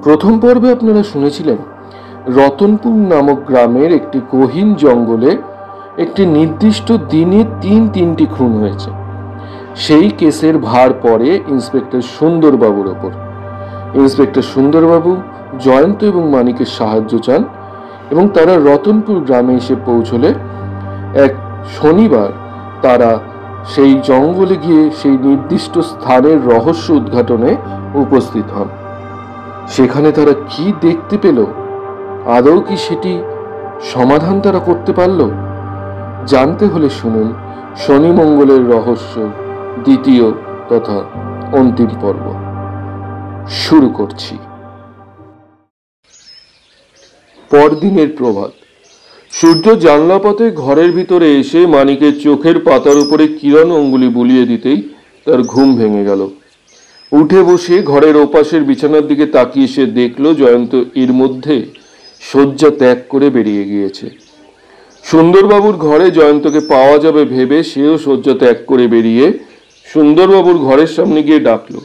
প্রথম পর্বে আপনারা শুনেছিলেন রতনপুর নামক গ্রামের একটি গহীন জঙ্গলে একটি নির্দিষ্ট দিনে তিনটি খুন হয়েছে। সেই কেসের ভার পড়ে ইন্সপেক্টর সুন্দরবাবুর ওপর। ইন্সপেক্টর সুন্দরবাবু জয়ন্ত এবং মানিকের সাহায্য চান এবং তারা রতনপুর গ্রামে এসে পৌঁছলে এক শনিবার তারা সেই জঙ্গলে গিয়ে সেই নির্দিষ্ট স্থানের রহস্য উদ্ঘাটনে উপস্থিত হন। সেখানে তারা কি দেখতে পেল, আদৌ কি সেটি সমাধান তারা করতে পারল, জানতে হলে শুনুন শনি মঙ্গলের রহস্য দ্বিতীয় তথা অন্তিম পর্ব। শুরু করছি। পরদিনের প্রভাত। সূর্য জানলা পথে ঘরের ভিতরে এসে মানিকের চোখের পাতার উপরে কিরণ অঙ্গুলি বুলিয়ে দিতেই তার ঘুম ভেঙে গেল। উঠে বসে ঘরের ওপাশের বিছানার দিকে তাকিয়ে সে দেখল জয়ন্ত এর মধ্যে শয্যা ত্যাগ করে বেরিয়ে গিয়েছে। সুন্দরবাবুর ঘরে জয়ন্তকে পাওয়া যাবে ভেবে সেও শয্যা ত্যাগ করে বেরিয়ে সুন্দরবাবুর ঘরের সামনে গিয়ে ডাকলো,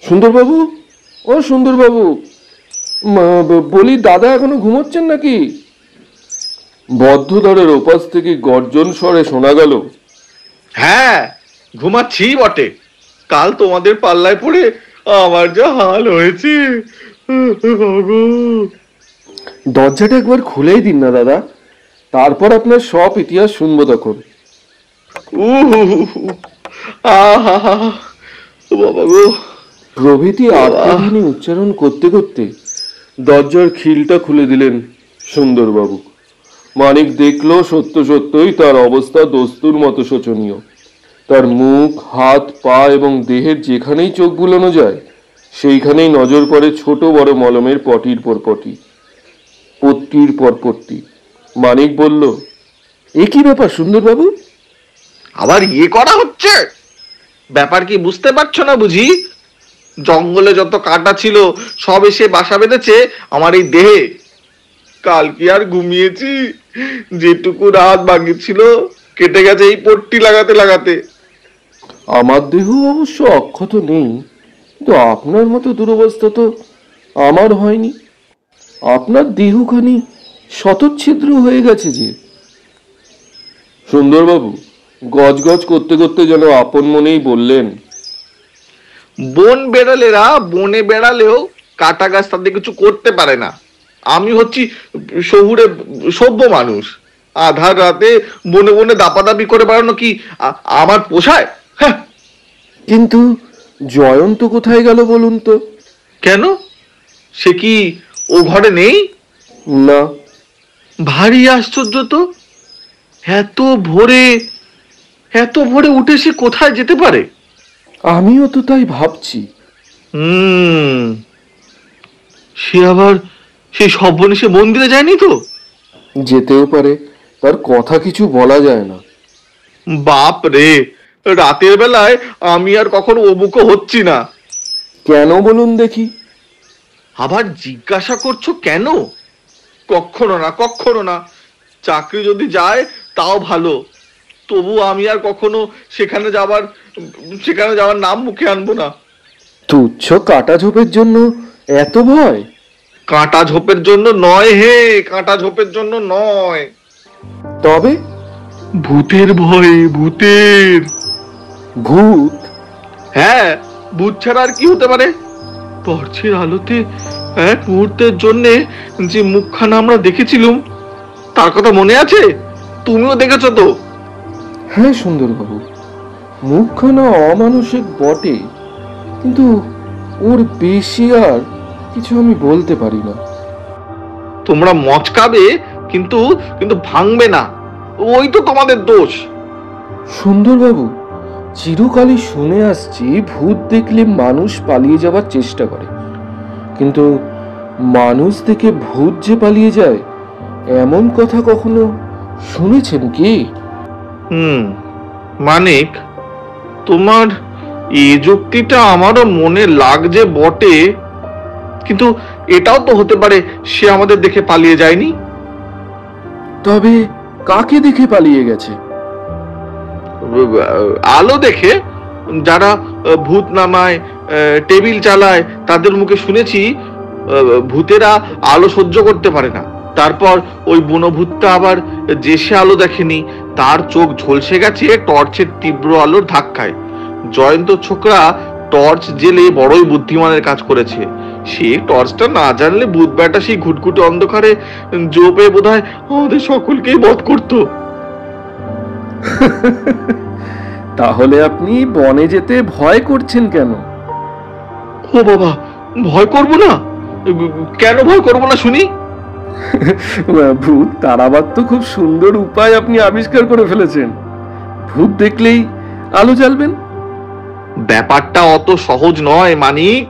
সুন্দরবাবু, ও সুন্দরবাবু, বলি দাদা এখনো ঘুমোচ্ছেন নাকি? বদ্ধদ্বারের ওপাশ থেকে গর্জন স্বরে শোনা গেল, হ্যাঁ ঘুমাচ্ছি বটে, কাল তোমাদের পাল্লায় পড়ে আমার যা হাল হয়েছে। দরজাটা একবার খুলেই দিন না দাদা, তারপর আপনার সব ইতিহাস শুনবো তখন। বাবা গো প্রভৃতি আত্মধ্বনি উচ্চারণ করতে করতে দরজার খিলটা খুলে দিলেন সুন্দরবাবু। মানিক দেখলো সত্যই তার অবস্থা দস্তুর মতো শোচনীয়। তার মুখ, হাত, পা এবং দেহের যেখানেই চোখ বুলানো যায় সেইখানেই নজর পড়ে ছোট বড় মলমের পটির পর পটি, পট্টির পর পট্টি। মানিক বলল, এ কি ব্যাপার সুন্দরবাবু? আবার করা হচ্ছে? ব্যাপার কি বুঝতে পারছো না বুঝি? জঙ্গলে যত কাটা ছিল সব এসে বাসা বেঁধেছে আমার এই দেহে। কাল কি আর ঘুমিয়েছি? যেটুকু রাত বাকি ছিল কেটে গেছে এই পট্টি লাগাতে লাগাতে। আমার দেহ অবশ্য অক্ষত নেই, কিন্তু আপনার মতো দুরবস্থা তো আমার হয়নি। আপনার দেহখানি শতচ্ছিদ্র হয়ে গেছে যে। সুন্দরবাবু গজগজ করতে করতে যেন আপন মনেই বললেন, বন বেড়ালেরা বনে বেড়ালেও কাটা গাছ তাদের কিছু করতে পারে না। আমি হচ্ছি শহুরে সভ্য মানুষ, আধার রাতে বনে বনে দাপাদাপি করে বেড়ানো কি আমার পোষায়? হ্যাঁ। কিন্তু জয়ন্ত কোথায় গেল বলুন তো? কেন, সে কি ও ঘরে নেই? না। ভারী আশ্চর্য তো, এত ভোরে উঠে সে কোথায় যেতে পারে? আমিও তো তাই ভাবছি। সে আবার সেই সর্বনেশে মন্দিরে যায়নি তো? যেতেও পারে, তার কথা কিছু বলা যায় না। বাপ রে, রাতের বেলায় আমি আর কখনো অবুক হচ্ছি না। কেন বলুন দেখি? আবার জিজ্ঞাসা করছো কেন? কখনো না। চাকরি যদি যায় তাও ভালো, তবু আমি আর কখনো সেখানে যাওয়ার নাম মুখে আনবো না। তুচ্ছ কাটা ঝোপের জন্য এত ভয়? কাঁটা ঝোপের জন্য নয় হে, কাঁটা ঝোপের জন্য নয়। তবে ভূতের ভয়ে। ভূতের। ভূত? হ্যাঁ, ভূত ছাড়া আর কি হতে পারে? টর্চের আলোতে এক মুহূর্তের জন্য যে মুখখানা আমরা দেখেছিলাম তার কথা মনে আছে? তুমিও দেখেছো তো? হ্যাঁ সুন্দরবাবু, মুখখানা অমানুষিক বটে, কিন্তু ওর বেশি আর কিছু আমি বলতে পারি না। তোমরা মচকাবে কিন্তু ভাঙবে না, ওই তো তোমাদের দোষ। সুন্দরবাবু, চিরকালই শুনে আসছি ভূত দেখলে মানুষ পালিয়ে যাবার চেষ্টা করে, কিন্তু মানুষ দেখে ভূত যে পালিয়ে যায় এমন কথা কখনো শুনেছেন কি? মানিক, তোমার এই যুক্তিটা আমারও মনে লাগছে বটে, কিন্তু এটাও তো হতে পারে সে আমাদের দেখে পালিয়ে যায়নি। তবে কাকে দেখে পালিয়ে গেছে? আলো দেখে। যারা ভূত নামায়, টেবিল চালায়, তাদের মুখে শুনেছি ভূতেরা আলো সহ্য করতে পারে না। তারপর ওই বুনো ভূতটা আবার যে সে আলো দেখেনি, তার চোখ ঝলসে গেছে টর্চের তীব্র আলোর ধাক্কায়। জয়ন্ত ছোকরা টর্চ জেলে বড়ই বুদ্ধিমানের কাজ করেছে। সে টর্চটা না জানলে ভূত ব্যাটা সেই ঘুটঘুটে অন্ধকারে জোপে বোধহয় আমাদের সকলকেই বধ করত। তাহলে আপনি বনে যেতে ভয় করছেন কেন? ও বাবা, ভয় করব না? কেন ভয় করব না শুনি? ভূত তাড়াবার তো খুব সুন্দর উপায় আপনি আবিষ্কার করে ফেলেছেন। ভূত দেখলেই আলো জ্বালবেন। ব্যাপারটা অত সহজ নয় মানিক।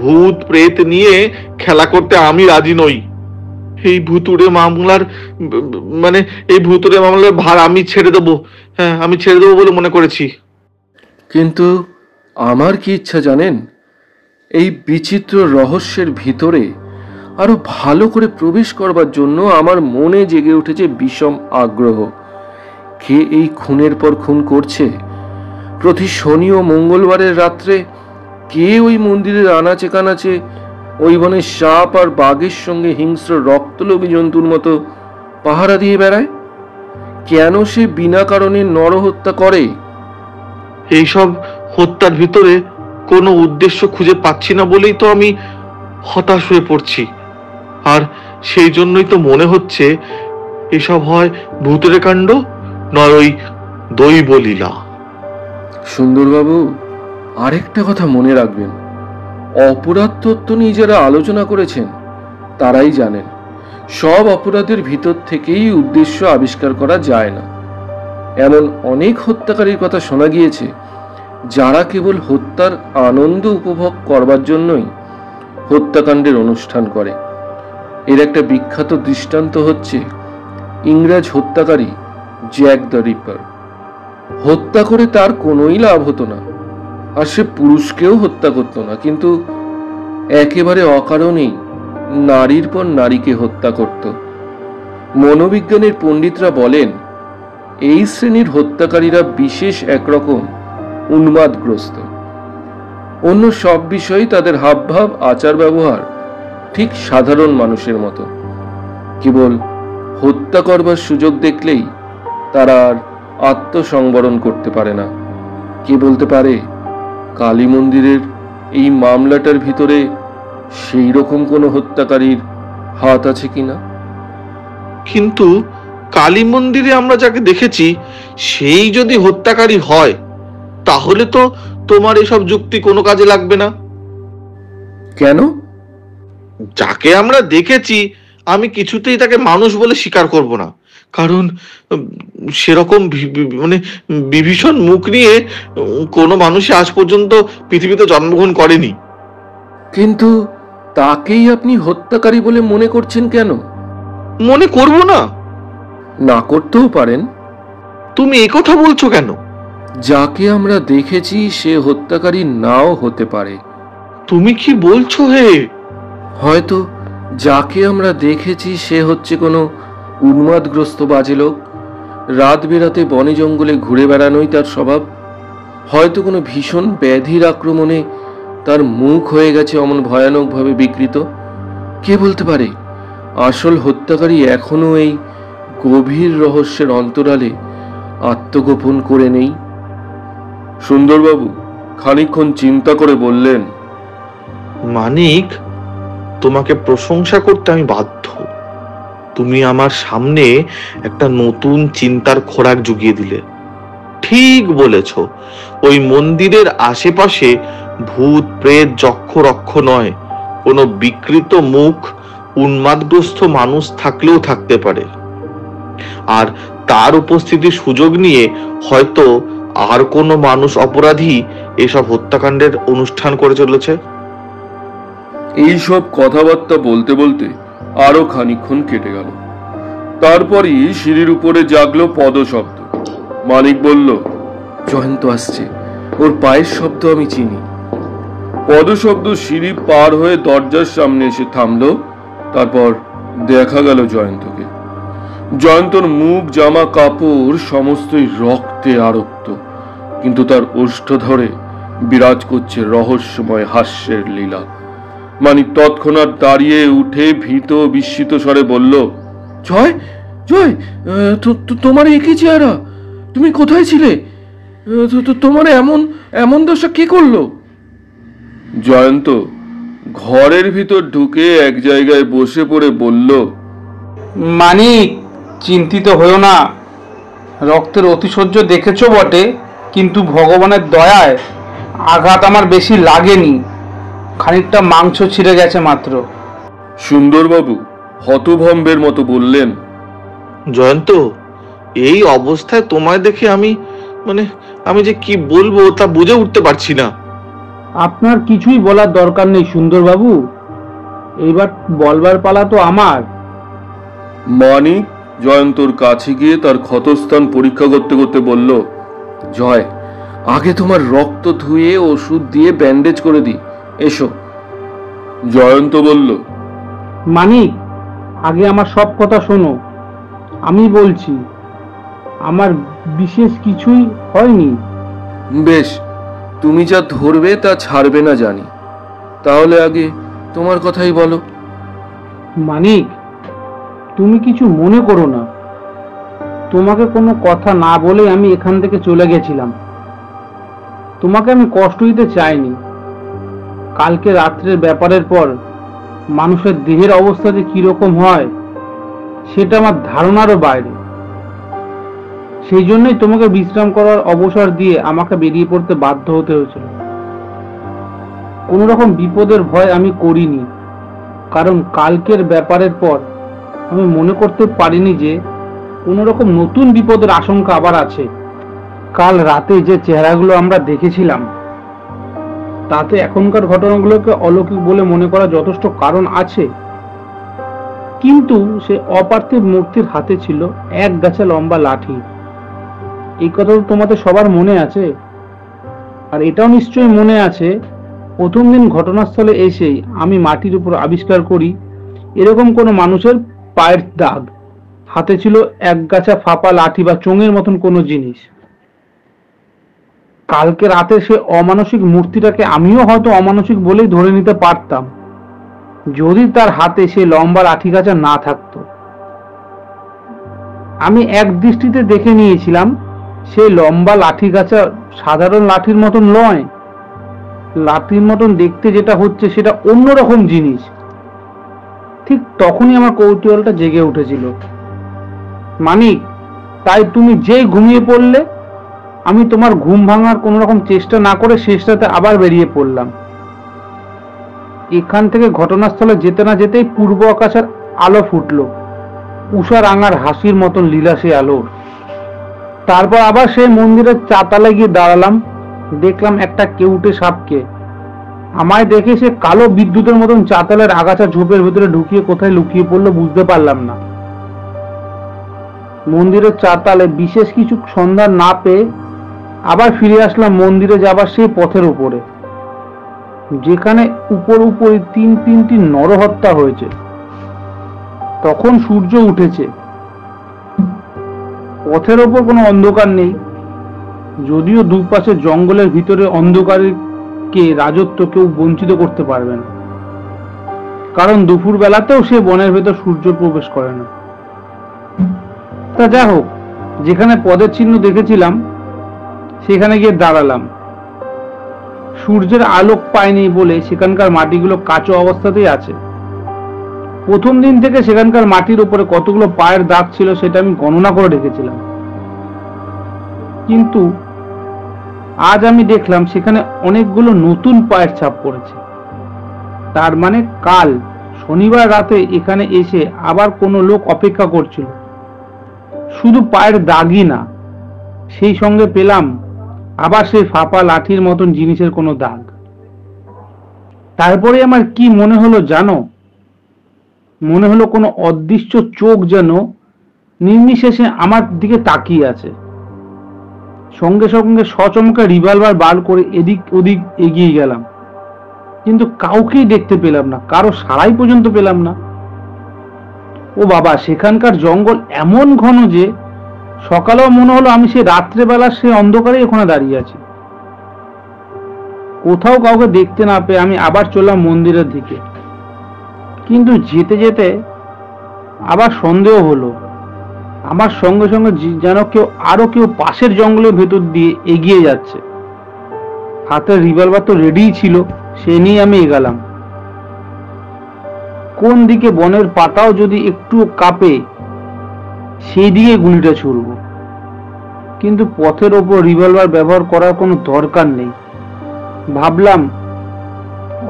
ভূত প্রেত নিয়ে খেলা করতে আমি রাজি নই। এই ভুতুড়ে মামলার এই ভুতুড়ে মামলার ভার আমি ছেড়ে দেবো। হ্যাঁ, আমি ছেড়ে দেবো বলে মনে করেছি। কিন্তু আমার কি ইচ্ছা জানেন? এই বিচিত্র রহস্যের ভিতরে আরো ভালো করে প্রবেশ করবার জন্য আমার মনে জেগে উঠেছে বিষম আগ্রহ। কে এই খুনের পর খুন করছে? প্রতি শনি ও মঙ্গলবারের রাত্রে কে ওই মন্দিরের আনাচে কানাচে ওই বনের সাপ আর বাঘের সঙ্গে হিংস্র রক্তলোভী জন্তুর মতো পাহারা দিয়ে বেড়ায়? কেন সে বিনা কারণে নরহত্যা করে? এইসব হত্যার ভিতরে কোনো উদ্দেশ্য খুঁজে পাচ্ছি না বলেই তো আমি হতাশ হয়ে পড়ছি। আর সেই জন্যই তো মনে হচ্ছে এসব হয় ভূতের কাণ্ড, নয় ওই দৈবলীলা। সুন্দরবাবু, আরেকটা কথা মনে রাখবেন, অপরাধ তত্ত্ব নিয়ে যারা আলোচনা করেছেন তারাই জানেন সব অপরাধের ভিতর থেকেই উদ্দেশ্য আবিষ্কার করা যায় না। এমন অনেক হত্যাকারীর কথা শোনা গিয়েছে যারা কেবল হত্যার আনন্দ উপভোগ করবার জন্যই হত্যাকাণ্ডের অনুষ্ঠান করে। এর একটা বিখ্যাত দৃষ্টান্ত হচ্ছে ইংরেজ হত্যাকারী জ্যাক দ্য রিপার। হত্যা করে তার কোনোই লাভ হতো না, আর সে পুরুষকেও হত্যা করত না, কিন্তু একেবারে অকারণেই নারীর পর নারীকে হত্যা করত। মনোবিজ্ঞানের পণ্ডিতরা বলেন এই শ্রেণীর হত্যাকারীরা বিশেষ একরকম উন্মাদগ্রস্ত। অন্য সব বিষয়ে তাদের হাবভাব আচার ব্যবহার ঠিক সাধারণ মানুষের মতো। কেবল হত্যা করবার সুযোগ দেখলেই তারা আর আত্মসংবরণ করতে পারে না। কে বলতে পারে কালী মন্দিরের এই মামলাটার ভিতরে সেই রকম কোনো হত্যাকারীর হাত আছে কিনা? কিন্তু কালী মন্দিরে আমরা যাকে দেখেছি সেই যদি হত্যাকারী হয়, তাহলে তো তোমার এসব যুক্তি কোনো কাজে লাগবে না। কেন? যাকে আমরা দেখেছি আমি কিছুতেই তাকে মানুষ বলে স্বীকার করব না, কারণ সেরকম বিভীষণ মুখ নিয়ে কোনো মানুষই আজ পর্যন্ত পৃথিবীতে জন্মগ্রহণ করেনি। কিন্তু তাকেই আপনি হত্যাকারী বলে মনে করছেন কেন? মনে করব না? না করতেও পারেন। তুমি এ কথা বলছো কেন? যাকে আমরা দেখেছি সে হত্যাকারী নাও হতে পারে। তুমি কি বলছো হে? হয়তো যাকে আমরা দেখেছি সে হচ্ছে কোনো উন্মাদগ্রস্ত বাজে লোক। রাত বেরাতে বনে জঙ্গলে ঘুরে বেড়ানোই তার স্বভাব। হয়তো কোনো ভীষণ ব্যাধির আক্রমণে তার মুখ হয়ে গেছে অমন ভয়ানকভাবে বিকৃত। কে বলতে পারে আসল হত্যাকারী এখনো এই গভীর রহস্যের অন্তরালে আত্মগোপন করে নেই? সুন্দরবাবু খানিকক্ষণ চিন্তা করে বললেন, মানিক, তোমাকে প্রশংসা করতে আমি বাধ্য। তুমি আমার সামনে একটা নতুন চিন্তার খোরাক জুগিয়ে দিলে। ঠিক বলেছ, ওই মন্দিরের আশেপাশে ভূত প্রেত যক্ষ রক্ষ নয়, কোনো বিকৃত মুখ উন্মাদগ্রস্ত মানুষ থাকলেও থাকতে পারে। আর তার উপস্থিতির সুযোগ নিয়ে হয়তো আর কোনো মানুষ অপরাধী এসব হত্যাকাণ্ডের অনুষ্ঠান করে চলেছে। এইসব কথাবার্তা বলতে বলতে আরো খানিকক্ষণ কেটে গেল। তারপরই সিঁড়ির উপরে জাগলো পদশব্দ। মানিক বলল, জয়ন্ত আসছে, ওর পায়ের শব্দ আমি চিনি। পদশব্দ সিঁড়ি পার হয়ে দরজার সামনে এসে থামলো। তারপর দেখা গেল জয়ন্তকে। জয়ন্তর মুখ জামা কাপড় সমস্তই রক্তে আরক্ত, কিন্তু তার ওষ্ঠ ধরে বিরাজ করছে রহস্যময় হাস্যের লীলা। মানিক তৎক্ষণাৎ দাঁড়িয়ে উঠে ভীত বিস্মিত স্বরে বলল, জয় জয়, তোমার একই চেহারা, তুমি কোথায় ছিলে? তোমার এমন এমন দশা কে করলো? জয়ন্ত ঘরের ভিতর ঢুকে এক জায়গায় বসে পড়ে বলল, মানিক, চিন্তিত হও না। রক্তের অতিশয্য দেখেছো বটে, কিন্তু ভগবানের দয়ায় আঘাত আমার বেশি লাগেনি, খানিকটা মাংস ছিঁড়ে গেছে মাত্র। সুন্দরবাবু হতভম্বের মতো বললেন, জয়ন্ত, এই অবস্থায় তোমায় দেখে আমি যে কি বলবো তা বুঝে উঠতে পারছি না। আপনার কিছুই বলার দরকার নেই সুন্দরবাবু, এইবার বলবার পালা তো আমার। মানিক জয়ন্তর কাছে গিয়ে তার ক্ষতস্থান পরীক্ষা করতে করতে বলল, জয়, আগে তোমার রক্ত ধুয়ে ওষুধ দিয়ে ব্যান্ডেজ করে দিই, এসো। জয়ন্ত বলল, মানিক, আগে আমার সব কথা শোনো। আমি বলছি, আমার বিশেষ কিছুই হয়নি। বেশ, তুমি যা ধরবে তা ছাড়বে না জানি, তাহলে আগে তোমার কথাই বলো। মানিক, তুমি কিছু মনে করো না। তোমাকে কোনো কথা না বলে আমি এখান থেকে চলে গেছিলাম। তোমাকে আমি কষ্ট দিতে চাইনি। কালকে রাত্রের ব্যাপারের পর মানুষের দেহের অবস্থা যে কিরকম হয় সেটা আমার ধারণারও বাইরে। সেই জন্যই তোমাকে বিশ্রাম করার অবসর দিয়ে আমাকে বেরিয়ে পড়তে বাধ্য হতে হয়েছিল। কোনো রকম বিপদের ভয় আমি করিনি, কারণ কালকের ব্যাপারের পর আমি মনে করতে পারিনি যে কোনো রকম নতুন বিপদের আশঙ্কা আবার আছে। কাল রাতে যে চেহারাগুলো আমরা দেখেছিলাম তাতে এখনকার ঘটনাগুলোকে অলৌকিক বলে মনে করা যথেষ্ট কারণ আছে। কিন্তু সে অপার্থিব মূর্তির হাতে ছিল এক গাছা লম্বা লাঠি। এই কথা তো তোমাদের সবার মনে আছে। আর এটাও নিশ্চয়ই মনে আছে, প্রথম দিন ঘটনাস্থলে এসেই আমি মাটির উপর আবিষ্কার করি এরকম কোনো মানুষের পায়ের দাগ, হাতে ছিল এক গাছা ফাঁপা লাঠি বা চোঙের মতন কোনো জিনিস। কালকে রাতে সে অমানসিক মূর্তিটাকে আমিও হয়তো অমানসিক বলেই ধরে নিতে পারতাম, যদি তার হাতে সে লম্বা লাঠি গাছা না থাকতো। আমি এক দৃষ্টিতে দেখে নিয়েছিলাম সেই লম্বা লাঠি গাছা সাধারণ লাঠির মতন নয়, লাঠির মতন দেখতে যেটা হচ্ছে সেটা অন্যরকম জিনিস। ঠিক তখনই আমার কৌতূহলটা জেগে উঠেছিল। মানিক, তাই তুমি যেই ঘুমিয়ে পড়লে, আমি তোমার ঘুম ভাঙার কোন রকম চেষ্টা না করে শেষ রাতে আবার বেরিয়ে পড়লাম। এখান থেকে ঘটনাস্থলে যেতে না যেতেই পূর্ব আকাশের আলো ফুটলো, উষা রাঙার হাসির মতন লীলা সে আলোর। তারপর আবার সেই মন্দিরের চাতালে গিয়ে দাঁড়ালাম। দেখলাম একটা কেউটে সাপকে। আমায় দেখে সে কালো বিদ্যুতের মতন চাতালের আগাছা ঝোপের ভিতরে ঢুকিয়ে কোথায় লুকিয়ে পড়লো বুঝতে পারলাম না। মন্দিরের চাতালে বিশেষ কিছু সন্ধান না পেয়ে আবার ফিরে আসলাম মন্দিরে যাবার সেই পথের উপরে, যেখানে উপরে তিনটি নরহত্যা হয়েছে। তখন সূর্য উঠেছে, পথের ওপর কোনো অন্ধকার নেই, যদিও দুপাশে জঙ্গলের ভিতরে অন্ধকারকে রাজত্ব কেউ বঞ্চিত করতে পারবে না, কারণ দুপুর বেলাতেও সে বনের ভেতর সূর্য প্রবেশ করে না। তা যা হোক, যেখানে পদের চিহ্ন দেখেছিলাম সেখানে গিয়ে দাঁড়ালাম। সূর্যের আলোক পায়নি বলে সেখানকার মাটিগুলো কাঁচো অবস্থাতেই আছে। প্রথম দিন থেকে সেখানকার মাটির উপরে কতগুলো পায়ের দাগ ছিল সেটা আমি গণনা করে রেখেছিলাম, কিন্তু আজ আমি দেখলাম সেখানে অনেকগুলো নতুন পায়ের ছাপ পড়েছে। তার মানে কাল শনিবার রাতে এখানে এসে আবার কোনো লোক অপেক্ষা করছিল। শুধু পায়ের দাগই না, সেই সঙ্গে পেলাম আবার সেই ফাঁপা লাঠির মতন জিনিসের কোনো দাগ। তারপরে আমার কি মনে হলো জানো? মনে হলো কোনো অদৃশ্য চোখ যেন নির্নিশেষে আমার দিকে তাকিয়ে আছে। সঙ্গে সঙ্গে সচমকা রিভলভার বার করে এদিক ওদিক এগিয়ে গেলাম, কিন্তু কাউকেই দেখতে পেলাম না, কারো সাড়াই পর্যন্ত পেলাম না। ও বাবা, সেখানকার জঙ্গল এমন ঘন যে সকালেও মনে হলো আমি সে রাত্রেবেলা সে অন্ধকারে ওখানে দাঁড়িয়ে আছি। কোথাও কাউকে দেখতে না পেয়ে আমি আবার চললাম মন্দিরের দিকে। কিন্তু যেতে যেতে আবার সন্দেহ হলো। আমার সঙ্গে সঙ্গে যেন কেউ পাশের জঙ্গলের ভেতর দিয়ে এগিয়ে যাচ্ছে। হাতের রিভলভার তো রেডিই ছিল, সে নিয়ে আমি এগালাম। কোন দিকে বনের পাতাও যদি একটু কাঁপে সেই দিকে গুলিটা ছুড়ব, কিন্তু পথের ওপর রিভলভার ব্যবহার করার কোনো দরকার নেই। ভাবলাম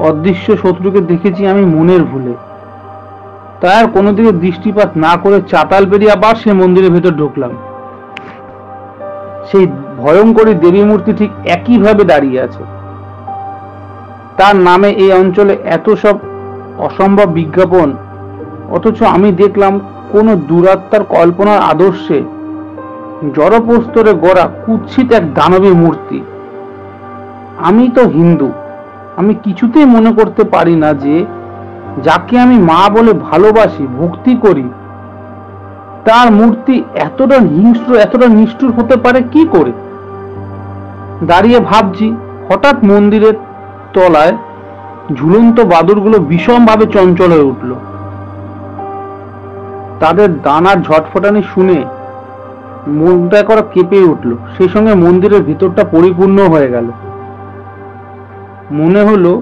অদৃশ্য শত্রুকে দেখেছি আমি মনের ভুলে, তাই আর কোনো দিকে দৃষ্টিপাত না করে চাতাল পেরিয়ে আবার সে মন্দিরের ভেতর ঢুকলাম। সেই ভয়ঙ্করী দেবী মূর্তি ঠিক একইভাবে দাঁড়িয়ে আছে। তার নামে এই অঞ্চলে এত সব অসম্ভব বিজ্ঞাপন, অথচ আমি দেখলাম কোন দুরাত্মার কল্পনার আদর্শে জড়প্রস্তরে গড়া কুৎসিত এক দানবী মূর্তি। আমি তো হিন্দু, আমি কিছুতেই মনে করতে পারি না যে যাকে আমি মা বলে ভালোবাসি, ভক্তি করি, তার মূর্তি এতটা হিংস্র, এতটা নিষ্ঠুর হতে পারে কি করে। দাঁড়িয়ে ভাবছি, হঠাৎ মন্দিরের তলায় ঝুলন্ত বাদুড়গুলো ভীষণভাবে চঞ্চল হয়ে উঠল। তাদের দানার ঝটফটানি শুনে মনটা করা কেঁপে উঠল। সেই সঙ্গে মন্দিরের ভিতরটা পরিপূর্ণ হয়ে গেল। মনে হলো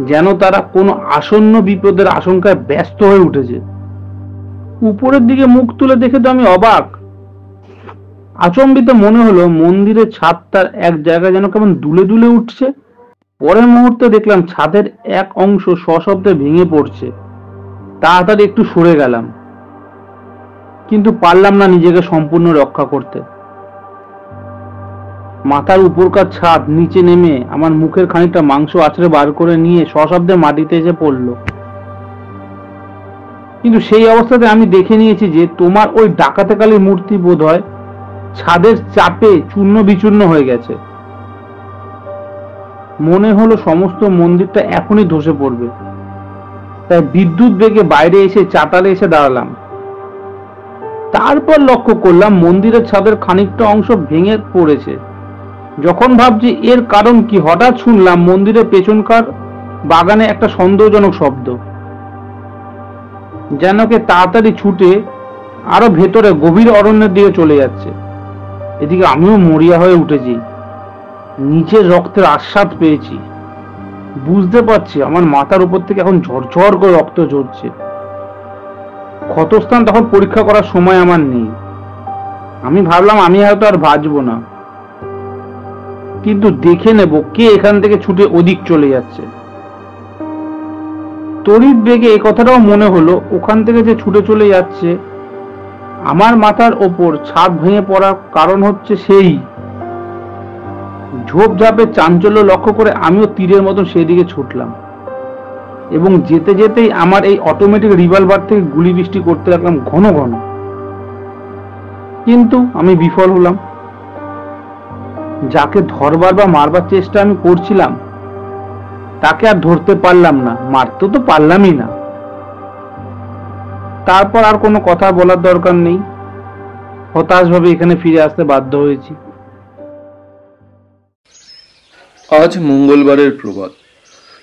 যেন তারা কোনো আসন্ন বিপদের আশঙ্কায় ব্যস্ত হয়ে উঠেছে। উপরের দিকে মুখ তুলে দেখে তো আমি অবাক। আচম্বিত মনে হলো মন্দিরের ছাদটার এক জায়গায় যেন কেমন দুলে দুলে উঠছে। পরের মুহূর্তে দেখলাম ছাদের এক অংশ সশব্দে ভেঙে পড়ছে। তাড়াতাড়ি একটু সরে গেলাম, কিন্তু পারলাম না নিজেকে সম্পূর্ণ রক্ষা করতে। মাথার উপরকার ছাদ নিচে নেমে আমার মুখের খানিকটা মাংস আছড়ে বার করে নিয়ে সশব্দে মাটিতে এসে পড়ল। কিন্তু সেই অবস্থাতে আমি দেখে নিয়েছি যে তোমার ওই ডাকাতে কালীর মূর্তি বোধহয় ছাদের চাপে চূর্ণ বিচূর্ণ হয়ে গেছে। মনে হলো সমস্ত মন্দিরটা এখনই ধসে পড়বে। তাই বিদ্যুৎ বেগে বাইরে এসে চাতালে এসে দাঁড়ালাম। তারপর লক্ষ্য করলাম মন্দিরের ছাদের খানিকটা অংশ ভেঙে পড়েছে। যখন ভাবছি এর কারণ কি, হঠাৎ শুনলাম মন্দিরের পেছনকার বাগানে একটা সন্দেহজনক শব্দ, যেন কে তাড়াতাড়ি ছুটে আরো ভেতরে গভীর অরণ্যের দিকে চলে যাচ্ছে। এদিকে আমিও মরিয়া হয়ে উঠেছি, নিচে রক্তের আস্বাদ পেয়েছি। বুঝতে পারছি আমার মাথার উপর থেকে এখন ঝরঝর করে রক্ত ঝরছে। ক্ষতস্থান তখন পরীক্ষা করার সময় আমার নেই। আমি ভাবলাম আমি হয়তো আর বাঁচবো না, কিন্তু দেখে নেব কে এখান থেকে ছুটে ওদিক চলে যাচ্ছে। তড়িৎ বেগে এই কথাটাও মনে হলো, ওখান থেকে যে ছুটে চলে যাচ্ছে আমার মাথার ওপর ছাদ ভেঙে পড়ার কারণ হচ্ছে সেই। ঝোপঝাপের চাঞ্চল্য লক্ষ্য করে আমিও তীরের মতন সেদিকে ছুটলাম, এবং যেতে যেতেই আমার এই অটোমেটিক রিভলভার থেকে গুলি বৃষ্টি করতে লাগলাম ঘন ঘন। কিন্তু আমি বিফল হলাম। যাকে ধরবার বা মারবার চেষ্টা আমি করছিলাম তাকে আর ধরতে পারলাম না, মারতে তো পারলামই না। তারপর আর কোনো কথা বলার দরকার নেই, হতাশভাবে এখানে ফিরে আসতে বাধ্য হয়েছি। আজ মঙ্গলবারের প্রভাত।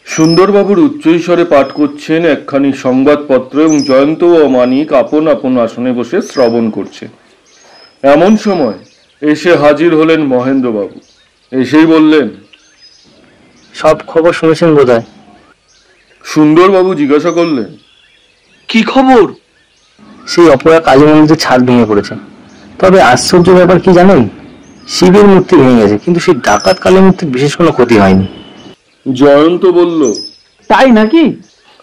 সুন্দরবাবুর উচ্চৈস্বরে পাঠ করছেন একখানি সংবাদপত্র এবং জয়ন্ত ও মানিক আপন আপন আসনে বসে শ্রবণ করছে। এমন সময় এসে হাজির হলেন মহেন্দ্রবাবু। এসেই বললেন, সব খবর শুনেছেন বোধহয়? সুন্দরবাবু জিজ্ঞাসা করলেন, কি খবর? সেই অপরা কালী মন্দিরের ছাদ ভেঙে পড়েছে। তবে আশ্চর্য ব্যাপার কি জানেন, শিবের মূর্তি ভেঙে গেছে, কিন্তু সেই ডাকাত কালী মূর্তির বিশেষ কোনো ক্ষতি হয়নি। জয়ন্ত বলল, তাই নাকি?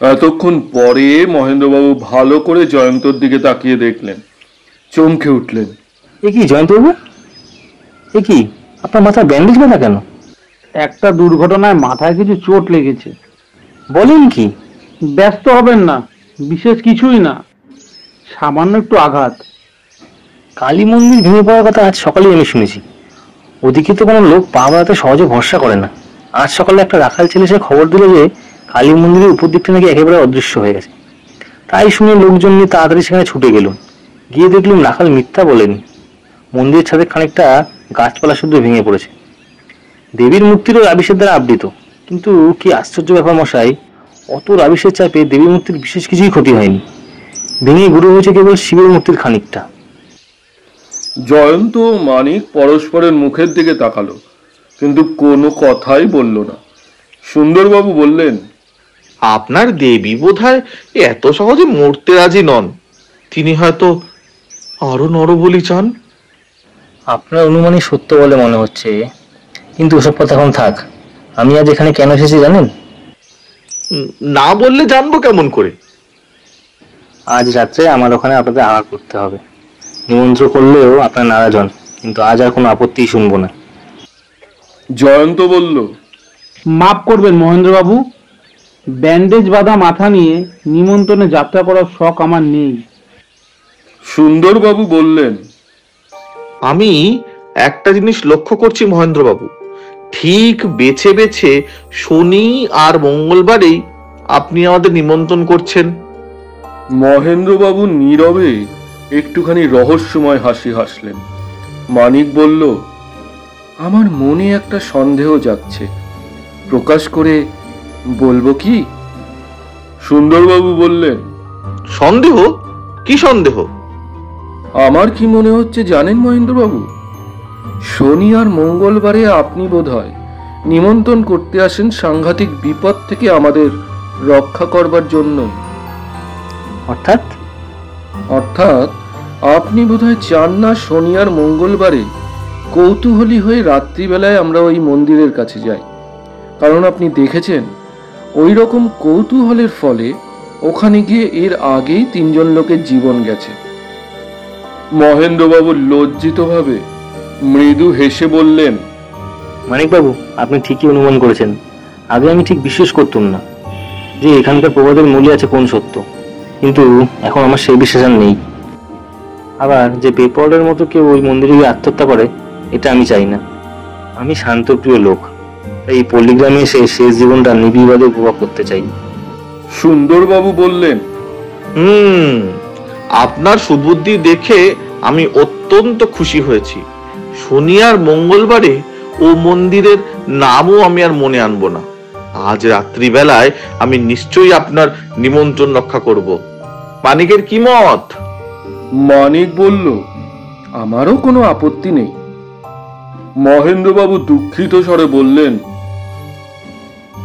এতক্ষণ পরে মহেন্দ্রবাবু ভালো করে জয়ন্তর দিকে তাকিয়ে দেখলেন, চমকে উঠলেন। এ কি জয়ন্তবাবু, এ কি আপনার মাথায় ব্যান্ডেজ বাঁধা কেন? একটা দুর্ঘটনায় মাথায় কিছু চোট লেগেছে। বলেন কি? ব্যস্ত হবেন না, বিশেষ কিছুই না, সামান্য একটু আঘাত। কালী মন্দির ভেঙে পড়ার কথা আজ সকালেই আমি শুনেছি। ওদিকে তো কোনো লোক পা বাড়াতে সহজে ভরসা করে না। আজ সকালে একটা রাখাল ছেলে সে খবর দিল যে কালী মন্দিরের উপর দিকটা নাকি একেবারে অদৃশ্য হয়ে গেছে। তাই শুনে লোকজন নিয়ে তাড়াতাড়ি সেখানে ছুটে গেল। গিয়ে দেখলাম রাখাল মিথ্যা বলেনি, মন্দিরের ছাদে খানিকটা গাছপালা শুদ্ধ ভেঙে পড়েছে। দেবীর মূর্তিরও আবিষের দ্বারা আবৃত। কিন্তু কি আশ্চর্য ব্যাপার মশাই, অত রাবিশের চাপে দেবী মূর্তির বিশেষ কিছুই ক্ষতি হয়নি, ভেঙে গুঁড়ো হয়েছে কেবল শিবের মূর্তির খানিকটা। জয়ন্ত ও মানিক পরস্পরের মুখের দিকে তাকালো, কিন্তু কোনো কথাই বলল না। সুন্দরবাবু বললেন, আপনার দেবী বোধহয় এত সহজে মরতে রাজি নন, তিনি হয়তো আরো নরবলি চান। আপনার অনুমানই সত্য বলে মনে হচ্ছে, কিন্তু ওসব কথা এখন থাক। আমি আজ এখানে কেন এসেছি জানেন? না বললে জানবো কেমন করে? আজ রাত্রে আমার ওখানে আপনাদের আহার করতে হবে। নিমন্ত্রণ করলেও আপনার নারাজ হন, কিন্তু আজ আর কোনো আপত্তি শুনবো না। জয়ন্ত বলল, মাফ করবেন মহেন্দ্রবাবু, ব্যান্ডেজ বাঁধা মাথা নিয়ে নিমন্ত্রণে যাত্রা করার শখ আমার নেই। সুন্দরবাবু বললেন, আমি একটা জিনিস লক্ষ্য করছি মহেন্দ্রবাবু, ঠিক বেছে বেছে শনি আর মঙ্গলবারেই আপনি আমাদের নিমন্ত্রণ করছেন। মহেন্দ্রবাবু নীরবে একটুখানি রহস্যময় হাসি হাসলেন। মানিক বলল, আমার মনে একটা সন্দেহ জাগছে, প্রকাশ করে বলবো কি? সুন্দরবাবু বললেন, সন্দেহ? কি সন্দেহ? আমার কি মনে হচ্ছে জানেন মহেন্দ্রবাবু, শনি আর মঙ্গলবারে আপনি বোধহয় নিমন্ত্রণ করতে আসেন সাংঘাতিক বিপদ থেকে আমাদের রক্ষা করবার জন্য। অর্থাৎ? অর্থাৎ আপনি বোধহয় চান না শনি আর মঙ্গলবারে কৌতূহলী হয়ে রাত্রিবেলায় আমরা ওই মন্দিরের কাছে যাই, কারণ আপনি দেখেছেন ওই রকম কৌতূহলের ফলে ওখানে গিয়ে এর আগেই 3 জন লোকের জীবন গেছে। মহেন্দ্রবাবু লজ্জিতভাবে মৃদু হেসে বললেন, মানিকবাবু, আপনি ঠিকই অনুমান করেছেন। আগে আমি ঠিক বিশ্বাস করতাম না যে এখানকার প্রবাদের মূলে আছে কোন সত্য, কিন্তু এখন আমার সেই বিশ্বাস আর নেই। আবার যে বেপরোয়ার মতো কেউ ওই মন্দিরে গিয়ে আত্মহত্যা করে, এটা আমি চাই না। আমি শান্তপ্রিয় লোক, তাই এই পল্লীগ্রামে এসে শেষ জীবনটা নিবিড়ভাবে উপভোগ করতে চাই। সুন্দরবাবু বললেন, আপনার সুবুদ্ধি দেখে আমি অত্যন্ত খুশি হয়েছি। শনি আর মঙ্গলবারে ও মন্দিরের নামও আমি আর মনে আনবো না। আজ রাত্রিবেলায় আমি নিশ্চয়ই আপনার নিমন্ত্রণ রক্ষা করব। মানিকের কি মত? মানিক বলল, আমারও কোনো আপত্তি নেই। মহেন্দ্রবাবু দুঃখিত স্বরে বললেন,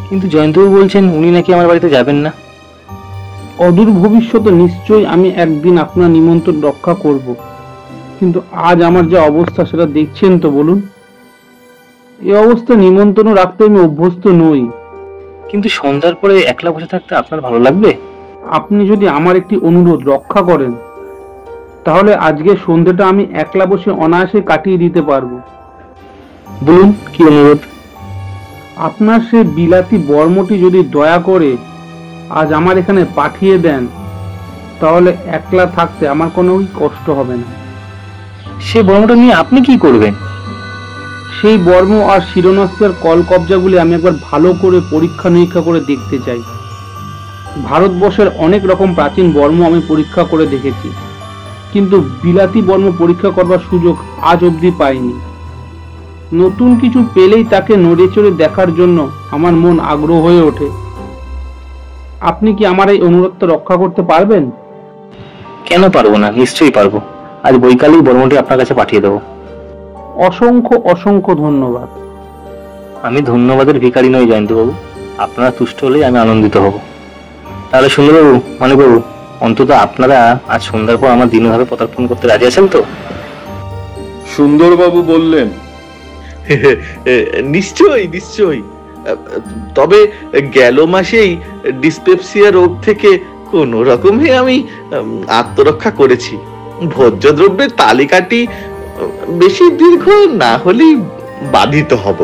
কিন্তু জয়ন্তবাবু বলছেন উনি নাকি আমার বাড়িতে যাবেন না। অদূর ভবিষ্যতে নিশ্চয়ই আমি একদিন আপনার নিমন্ত্রণ রক্ষা করব, কিন্তু আজ আমার যে অবস্থা সেটা দেখছেন তো বলুন। এই অবস্থা নিমন্ত্রণ রাখতে আমি অভ্যস্ত নই। কিন্তু সন্ধ্যার পরে একলা বসে থাকতে আপনার ভালো লাগবে? আপনি যদি আমার একটি অনুরোধ রক্ষা করেন, তাহলে আজকে সন্ধ্যাটা আমি একলা বসে অনায়াসে কাটিয়ে দিতে পারবো। বলুন, কি অনুরোধ? আপনার সে বিলাতি বর্মটি যদি দয়া করে আজ আমার এখানে পাঠিয়ে দেন, তাহলে একলা থাকতে আমার কোনো কষ্ট হবে না। সে বর্মটা নিয়ে আপনি কি করবেন? সেই বর্ম আর শিরোনাস্ত্রের কল কবজাগুলি আমি একবার ভালো করে পরীক্ষা নিরীক্ষা করে দেখতে চাই। ভারতবর্ষের অনেক রকম প্রাচীন বর্ম আমি পরীক্ষা করে দেখেছি, কিন্তু বিলাতি বর্ম পরীক্ষা করবার সুযোগ আজ অবধি পাইনি। নতুন কিছু পেলেই তাকে নড়ে চড়ে দেখার জন্য আমার মন আগ্রহ হয়ে ওঠে। আপনি কি আমার এই অনুরোধটা রক্ষা করতে পারবেন? কেন পারবো না, নিশ্চয়ই পারবো। আজ বৈকালেই বর্মটি আপনার কাছে পাঠিয়ে দেবো। অসংখ্য অসংখ্য ধন্যবাদ। আমি ধন্যবাদের ভিখারি নই জয়ন্তবাবু, আপনারা তুষ্ট হলেই আমি আনন্দিত হব। তাহলে সুন্দরবাবু, মানিকবাবু, অন্তত আপনারা আজ সন্ধ্যার পর আমার দিনভাবে পদার্পণ করতে রাজি আছেন তো? সুন্দরবাবু বললেন, নিশ্চয়ই নিশ্চয়ই। তবে গেল মাসেই ডিসপেপসিয়া রোগ থেকে কোন রকমে আমি আত্মরক্ষা করেছি। ভোজ্য দ্রব্যের তালিকাটি বেশি দীর্ঘ না হলেই বাধিত হব।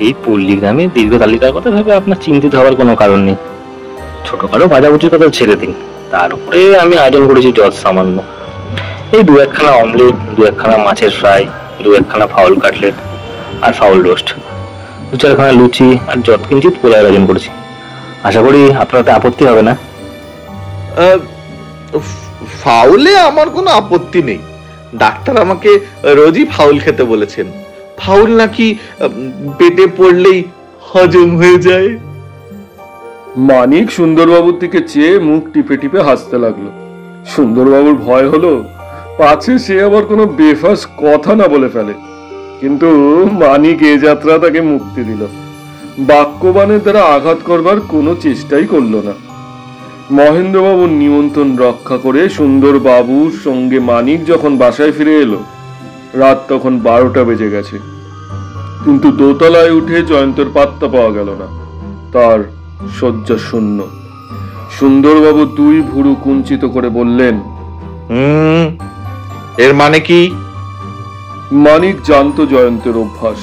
এই পল্লীগ্রামে দীর্ঘ তালিকার কথা ভেবে আপনার চিন্তিত হওয়ার কোনো কারণ নেই। ছোটখাটো বাজাবুচির কথা ছেড়ে দিন, তার উপরে আমি আয়োজন করেছি যত সামান্য। এই 2-1খানা অমলেট, 2-1খানা মাছের ফ্রাই, 2-1খানা ফাউল কাটলেট আর ফাউল রোস্ট, 2-4খানা লুচি আর যত কিঞ্চিত পোলার আয়োজন করেছি। আশা করি আপনার আপত্তি হবে না। ফাউলে আমার কোনো আপত্তি নেই। ডাক্তার আমাকে রোজই ফাউল খেতে বলেছেন। ফাউল নাকি পেটে পড়লেই হজম হয়ে যায়। মানিক সুন্দরবাবুর দিকে চেয়ে মুখ টিপে টিপে হাসতে লাগলো। সুন্দরবাবুর ভয় হলো পাছে সে আবার কোনো বেফাস কথা না বলে ফেলে, কিন্তু মানিক এ যাত্রা তাকে মুক্তি দিল। বাক্যবাণের দ্বারা আঘাত করবার কোনো চেষ্টাই করলো না। মহেন্দ্রবাবুর নিমন্ত্রণ রক্ষা করে সুন্দরবাবুর সঙ্গে মানিক যখন বাসায় ফিরে এলো, রাত তখন 12টা বেজে গেছে। কিন্তু দোতলায় উঠে জয়ন্তর পাত্তা পাওয়া গেল না। তার শয্যা শূন্য। সুন্দরবাবু দুই ভুরু কুঞ্চিত করে বললেন, এর মানে কি? মানিক জানতো জয়ন্তের অভ্যাস।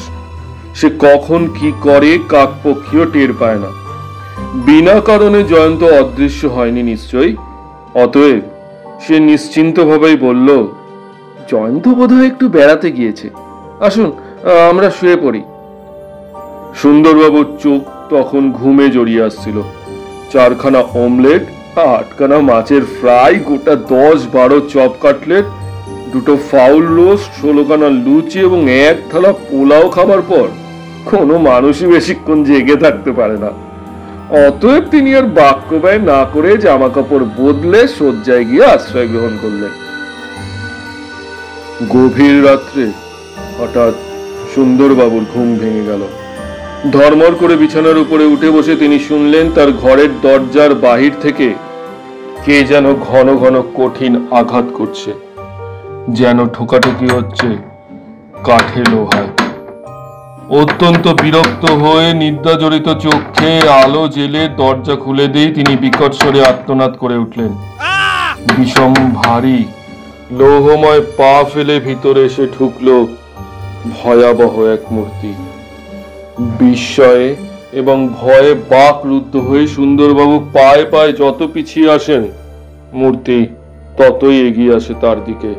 সে কখন কি করে কাকপক্ষীয় টের পায় না। বিনা কারণে জয়ন্ত অদৃশ্য হয়নি নিশ্চয়ই। অতএব সে নিশ্চিন্তভাবেই বলল, জয়ন্ত বোধহয় একটু বেড়াতে গিয়েছে, আসুন আমরা শুয়ে পড়ি। সুন্দরবাবুর চোখ তখন ঘুমে জড়িয়ে আসছিল। 4খানা অমলেট, 8খানা মাছের ফ্রাই, গোটা 10-12 চপ কাটলেট, 2টো ফাউল রোস্ট, 16খানা লুচি এবং 1 থালা পোলাও খাবার পর কোনো মানুষই বেশিক্ষণ জেগে থাকতে পারে না। অতএব তিনি আর বাক্য ব্যয় না করে জামা কাপড় বদলে শয্যায় গিয়ে আশ্রয় গ্রহণ করলেন। গভীর রাত্রে হঠাৎ সুন্দরবাবুর ঘুম ভেঙে গেল। ধর্মর করে বিছানার উপরে উঠে বসে তিনি শুনলেন তার ঘরের দরজার বাহির থেকে কে যেন ঘন ঘন কঠিন আঘাত করছে, যেন ঠোকাঠুকি হচ্ছে কাঠে লোহায়। অত্যন্ত বিরক্ত হয়ে নিদ্রাজড়িত চোখে আলো জেলে দরজা খুলে দিয়ে তিনি বিকট স্বরে আর্তনাদ করে উঠলেন। বিষম ভারী লৌহময় পা ফেলে ভিতরে এসে ঢুকলো ভয়াবহ এক মূর্তি। বিস্ময়ে এবং ভয়ে বাক রুদ্ধ হয়ে সুন্দরবাবু পায়ে পায়ে যত পিছিয়ে আসেন, মূর্তি ততই এগিয়ে আসে তার দিকে।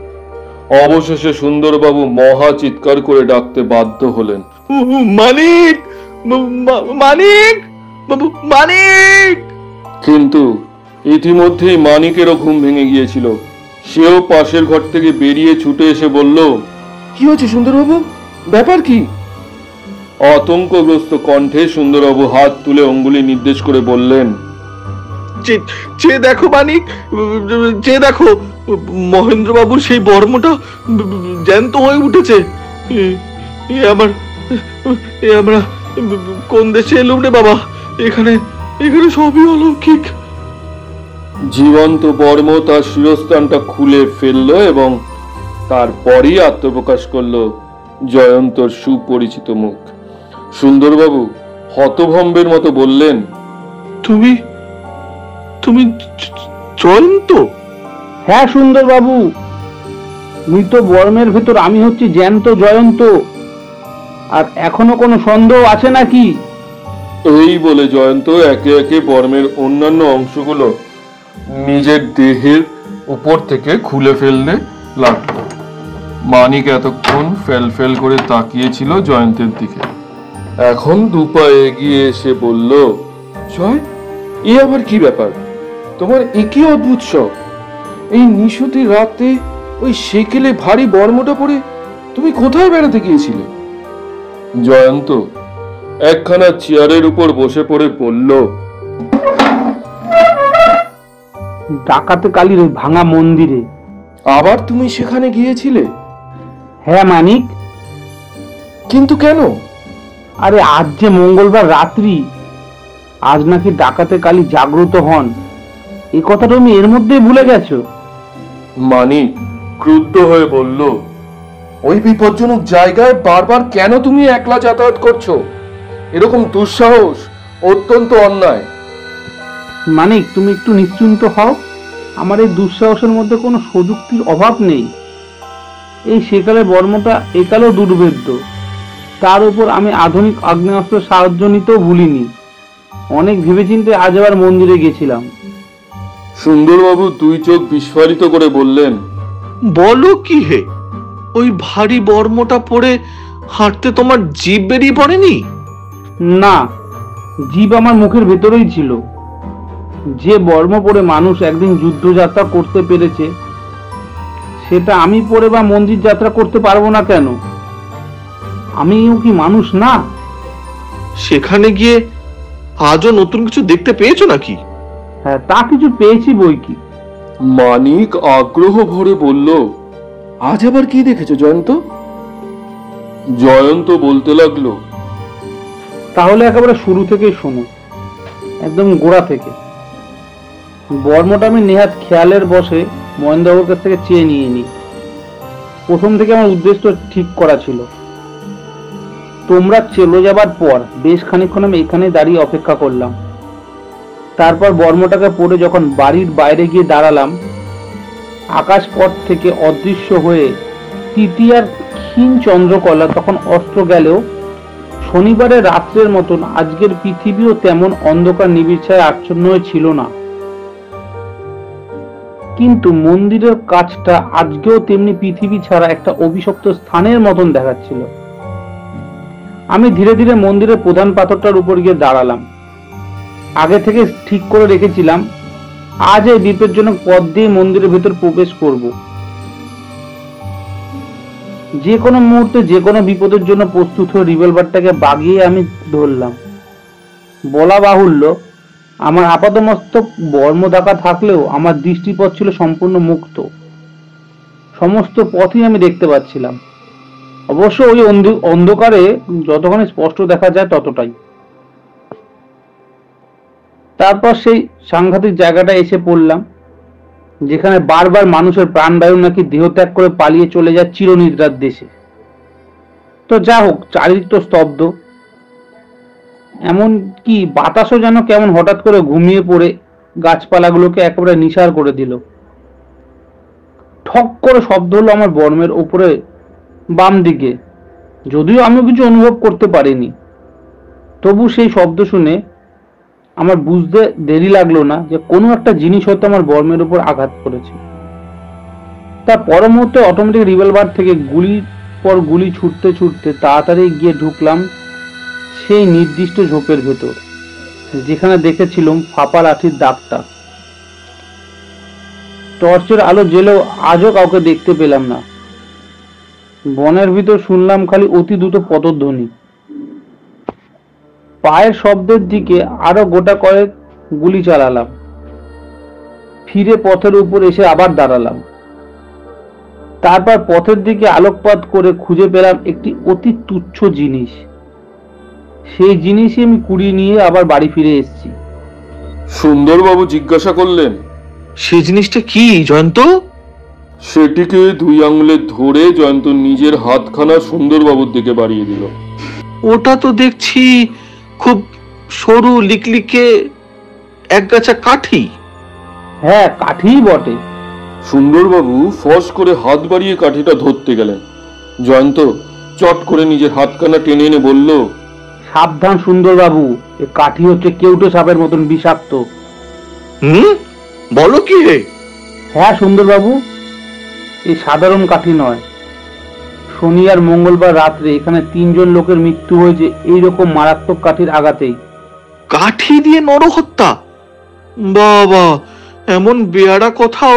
অবশেষে সুন্দরবাবু মহা চিৎকার করে ডাকতে বাধ্য হলেন, মানিক, মানিক, মানিক! কিন্তু ইতিমধ্যেই মানিকেরও ঘুম ভেঙে গিয়েছিল। সেও পাশের ঘর থেকে বেরিয়ে ছুটে এসে বলল, কি হয়েছে সুন্দরবাবু, ব্যাপার কি? আতঙ্কগ্রস্ত কণ্ঠে সুন্দরবাবু হাত তুলে অঙ্গুলি নির্দেশ করে বললেন, চেয়ে দেখো মানিক, চেয়ে দেখো, মহেন্দ্রবাবুর সেই বর্মটা জ্যান্ত হয়ে উঠেছে। আমরা কোন দেশে এলুম রে বাবা, এখানে সবই অলৌকিক। জীবন্ত বর্ম তার শিরস্থানটা খুলে ফেললো এবং তারপরই আত্মপ্রকাশ করলো জয়ন্তর সুপরিচিত মুখ। সুন্দরবাবু হতভম্বের মতো বললেন, তুমি জয়ন্ত? হ্যাঁ সুন্দরবাবু, মৃত বর্মের ভেতর আমি হচ্ছি জ্যান্ত জয়ন্ত। আর এখনো কোনো সন্দেহ আছে নাকি? এই বলে জয়ন্ত একে একে বর্মের অন্যান্য অংশগুলো নিজের দেহের উপর থেকে খুলে ফেলতে লাগলো। মানিক এতক্ষণ ফেল করে তাকিয়েছিল জয়ন্তের দিকে। এখন দুপা এগিয়ে এসে বলল, জয়, এ আবার কি ব্যাপার? তোমার একই অদ্ভুত শখ। এই নিশুতি রাতে ওই সেকেলে ভারী বর্মটা পরে তুমি কোথায় বেড়াতে গিয়েছিলে? জয়ন্ত একখানা চেয়ারের উপর বসে পড়ে বলল, ডাকাতে কালীর ওই ভাঙা মন্দিরে। আবার তুমি সেখানে গিয়েছিলে? হ্যাঁ মানিক। কিন্তু কেন? আরে আজ যে মঙ্গলবার রাত্রি, আজ নাকি ডাকাতে কালী জাগ্রত হন। এই কথাটা তুমি এর মধ্যেই ভুলে গেছো? মানিক ক্রুদ্ধ হয়ে বলল, ওই বিপজ্জনক জায়গায় বারবার কেন তুমি একলা যাতায়াত করছো? এরকম দুঃসাহস অত্যন্ত অন্যায়। মানিক, তুমি একটু নিশ্চিন্ত হও। আমার এই দুঃসাহসের মধ্যে কোনো প্রযুক্তির অভাব নেই। এই সেকালে বর্মটা একালেও দুর্ভেদ্য। তার উপর আমি আধুনিক আগ্নেয়াস্ত্রের সাহায্য নিতেও ভুলিনি। অনেক ভেবেচিন্তে আজ আবার মন্দিরে গেছিলাম। সুন্দরবাবু দুই চোখ বিস্ফারিত করে বললেন, বলো কি হে? ওই ভারী বর্মটা পরে হাঁটতে তোমার জিভ বেরিয়ে পড়েনি? না, জীব আমার মুখের ভেতরেই ছিল। যে বর্ম পরে মানুষ একদিন যুদ্ধযাত্রা করতে পেরেছে, সেটা আমি পরে বা মন্দির যাত্রা করতে পারবো না কেন? আমিও কি মানুষ না? সেখানে গিয়ে আজও নতুন কিছু দেখতে পেয়েছো নাকি? হ্যাঁ, তা কিছু পেয়েছি বই কি। মানিক আগ্রহ ভরে বলল, আজ আবার কি দেখেছো জয়ন্ত? জয়ন্ত বলতে লাগলো, তাহলে একেবারে শুরু থেকেই শোনো, একদম গোড়া থেকে। বর্মটা আমি নেহাত খেয়ালের বসে মহেন্দ্রবাবুর কাছ থেকে চেয়ে নিয়ে নিই। প্রথম থেকে আমার উদ্দেশ্য ঠিক করা ছিল। তোমরা চলে যাবার পর বেশ খানিকক্ষণ আমি এখানে দাঁড়িয়ে অপেক্ষা করলাম। তারপর বর্মটাকে পরে যখন বাড়ির বাইরে গিয়ে দাঁড়ালাম, আকাশ পথ থেকে অদৃশ্য হয়ে তৃতীয়ার ক্ষীণ চন্দ্রকলা তখন অস্ত গেলেও শনিবারের রাত্রের মতন আজকের পৃথিবীও তেমন অন্ধকার নিবিড়ছায় আচ্ছন্ন হয়ে ছিল না। কিন্তু মন্দিরের কাজটা আজকেও তেমনি পৃথিবী ছাড়া একটা অভিশপ্ত স্থানের মতন দেখাচ্ছিল। আমি ধীরে ধীরে মন্দিরের প্রধান পাথরটার উপর গিয়ে দাঁড়ালাম। আগে থেকে ঠিক করে রেখেছিলাম আজ এই বিপজ্জনক পথ দিয়ে মন্দিরের ভেতর প্রবেশ করব। যে কোনো মুহূর্তে যে কোনো বিপদের জন্য প্রস্তুত হয়ে রিভলভারটাকে বাগিয়ে আমি ধরলাম। বলা বাহুল্য, আমার আপাতমস্তক বর্মদাকা থাকলেও আমার দৃষ্টিপথ ছিল সম্পূর্ণ মুক্ত। সমস্ত পথই আমি দেখতে পাচ্ছিলাম। অবশ্য ওই অন্ধকারে যতখানি স্পষ্ট দেখা যায় ততটাই। তারপর সেই সাংঘাতিক জায়গাটা এসে পড়লাম, যেখানে বারবার মানুষের প্রাণবায়ু নাকি দেহত্যাগ করে পালিয়ে চলে যায় চিরনিদ্রার দেশে। তো যা হোক, চারিদিক তো স্তব্ধ, এমন কি বাতাসও যেন কেমন হঠাৎ করে ঘুমিয়ে পড়ে গাছপালাগুলোকে একেবারে নিসার করে দিল। ঠক করে শব্দ হলো আমার বর্মের উপরে বাম দিকে, যদিও আমি কিছু অনুভব করতে পারিনি। তবু সেই শব্দ শুনে আমার বুঝতে দেরি লাগলো না যে কোনো একটা জিনিস হয়তো আমার বর্মের উপর আঘাত করেছে। তার পর মুহূর্তে অটোমেটিক রিভলভার থেকে গুলির পর গুলি ছুটতে ছুটতে তাড়াতাড়ি গিয়ে ঢুকলাম সেই নির্দিষ্ট ঝোপের ভেতর, যেখানে দেখেছিলাম ফাঁপা লাঠির দাগটা। টর্চের আলো জ্বেলেও আজও কাউকে দেখতে পেলাম না। বনের ভিতর শুনলাম খালি অতি দ্রুত পদধ্বনি। পায়ের শব্দের দিকে আরো গোটা কয়েক গুলি চালালাম। ফিরে পথের উপর এসে আবার দাঁড়ালাম। তারপর পথের দিকে আলোকপাত করে খুঁজে পেলাম একটি অতি তুচ্ছ জিনিস। সেই জিনিসই আমি কুড়িয়ে নিয়ে আবার বাড়ি ফিরে এসেছি। সুন্দরবাবু জিজ্ঞাসা করলেন, সেই জিনিসটা কি জয়ন্ত? সেটিকে 2 আঙুলে ধরে জয়ন্ত নিজের হাতখানা সুন্দরবাবুর দিকে বাড়িয়ে দিল। ওটা তো দেখছি খুব সরু লিকলিকে একগাছা কাঠি। হ্যাঁ, কাঠিই বটে। সুন্দরবাবু ফস করে হাত বাড়িয়ে কাঠিটা ধরতে গেলেন। জয়ন্ত চট করে নিজের হাতখানা টেনে এনে বলল, সাবধান সুন্দরবাবু, এ কাঠি হচ্ছে কেউটে সাপের মতন বিষাক্ত। বলো কি হে? হ্যাঁ সুন্দরবাবু, এই সাধারণ কাঠি নয়। শনি আর মঙ্গলবার রাত্রে এখানে 3 জন লোকের মৃত্যু হয়েছে এইরকম মারাত্মক কাঠির আঘাতেই। কাঠি দিয়ে নরহত্যা? বাবা, এমন বেয়াড়া কথাও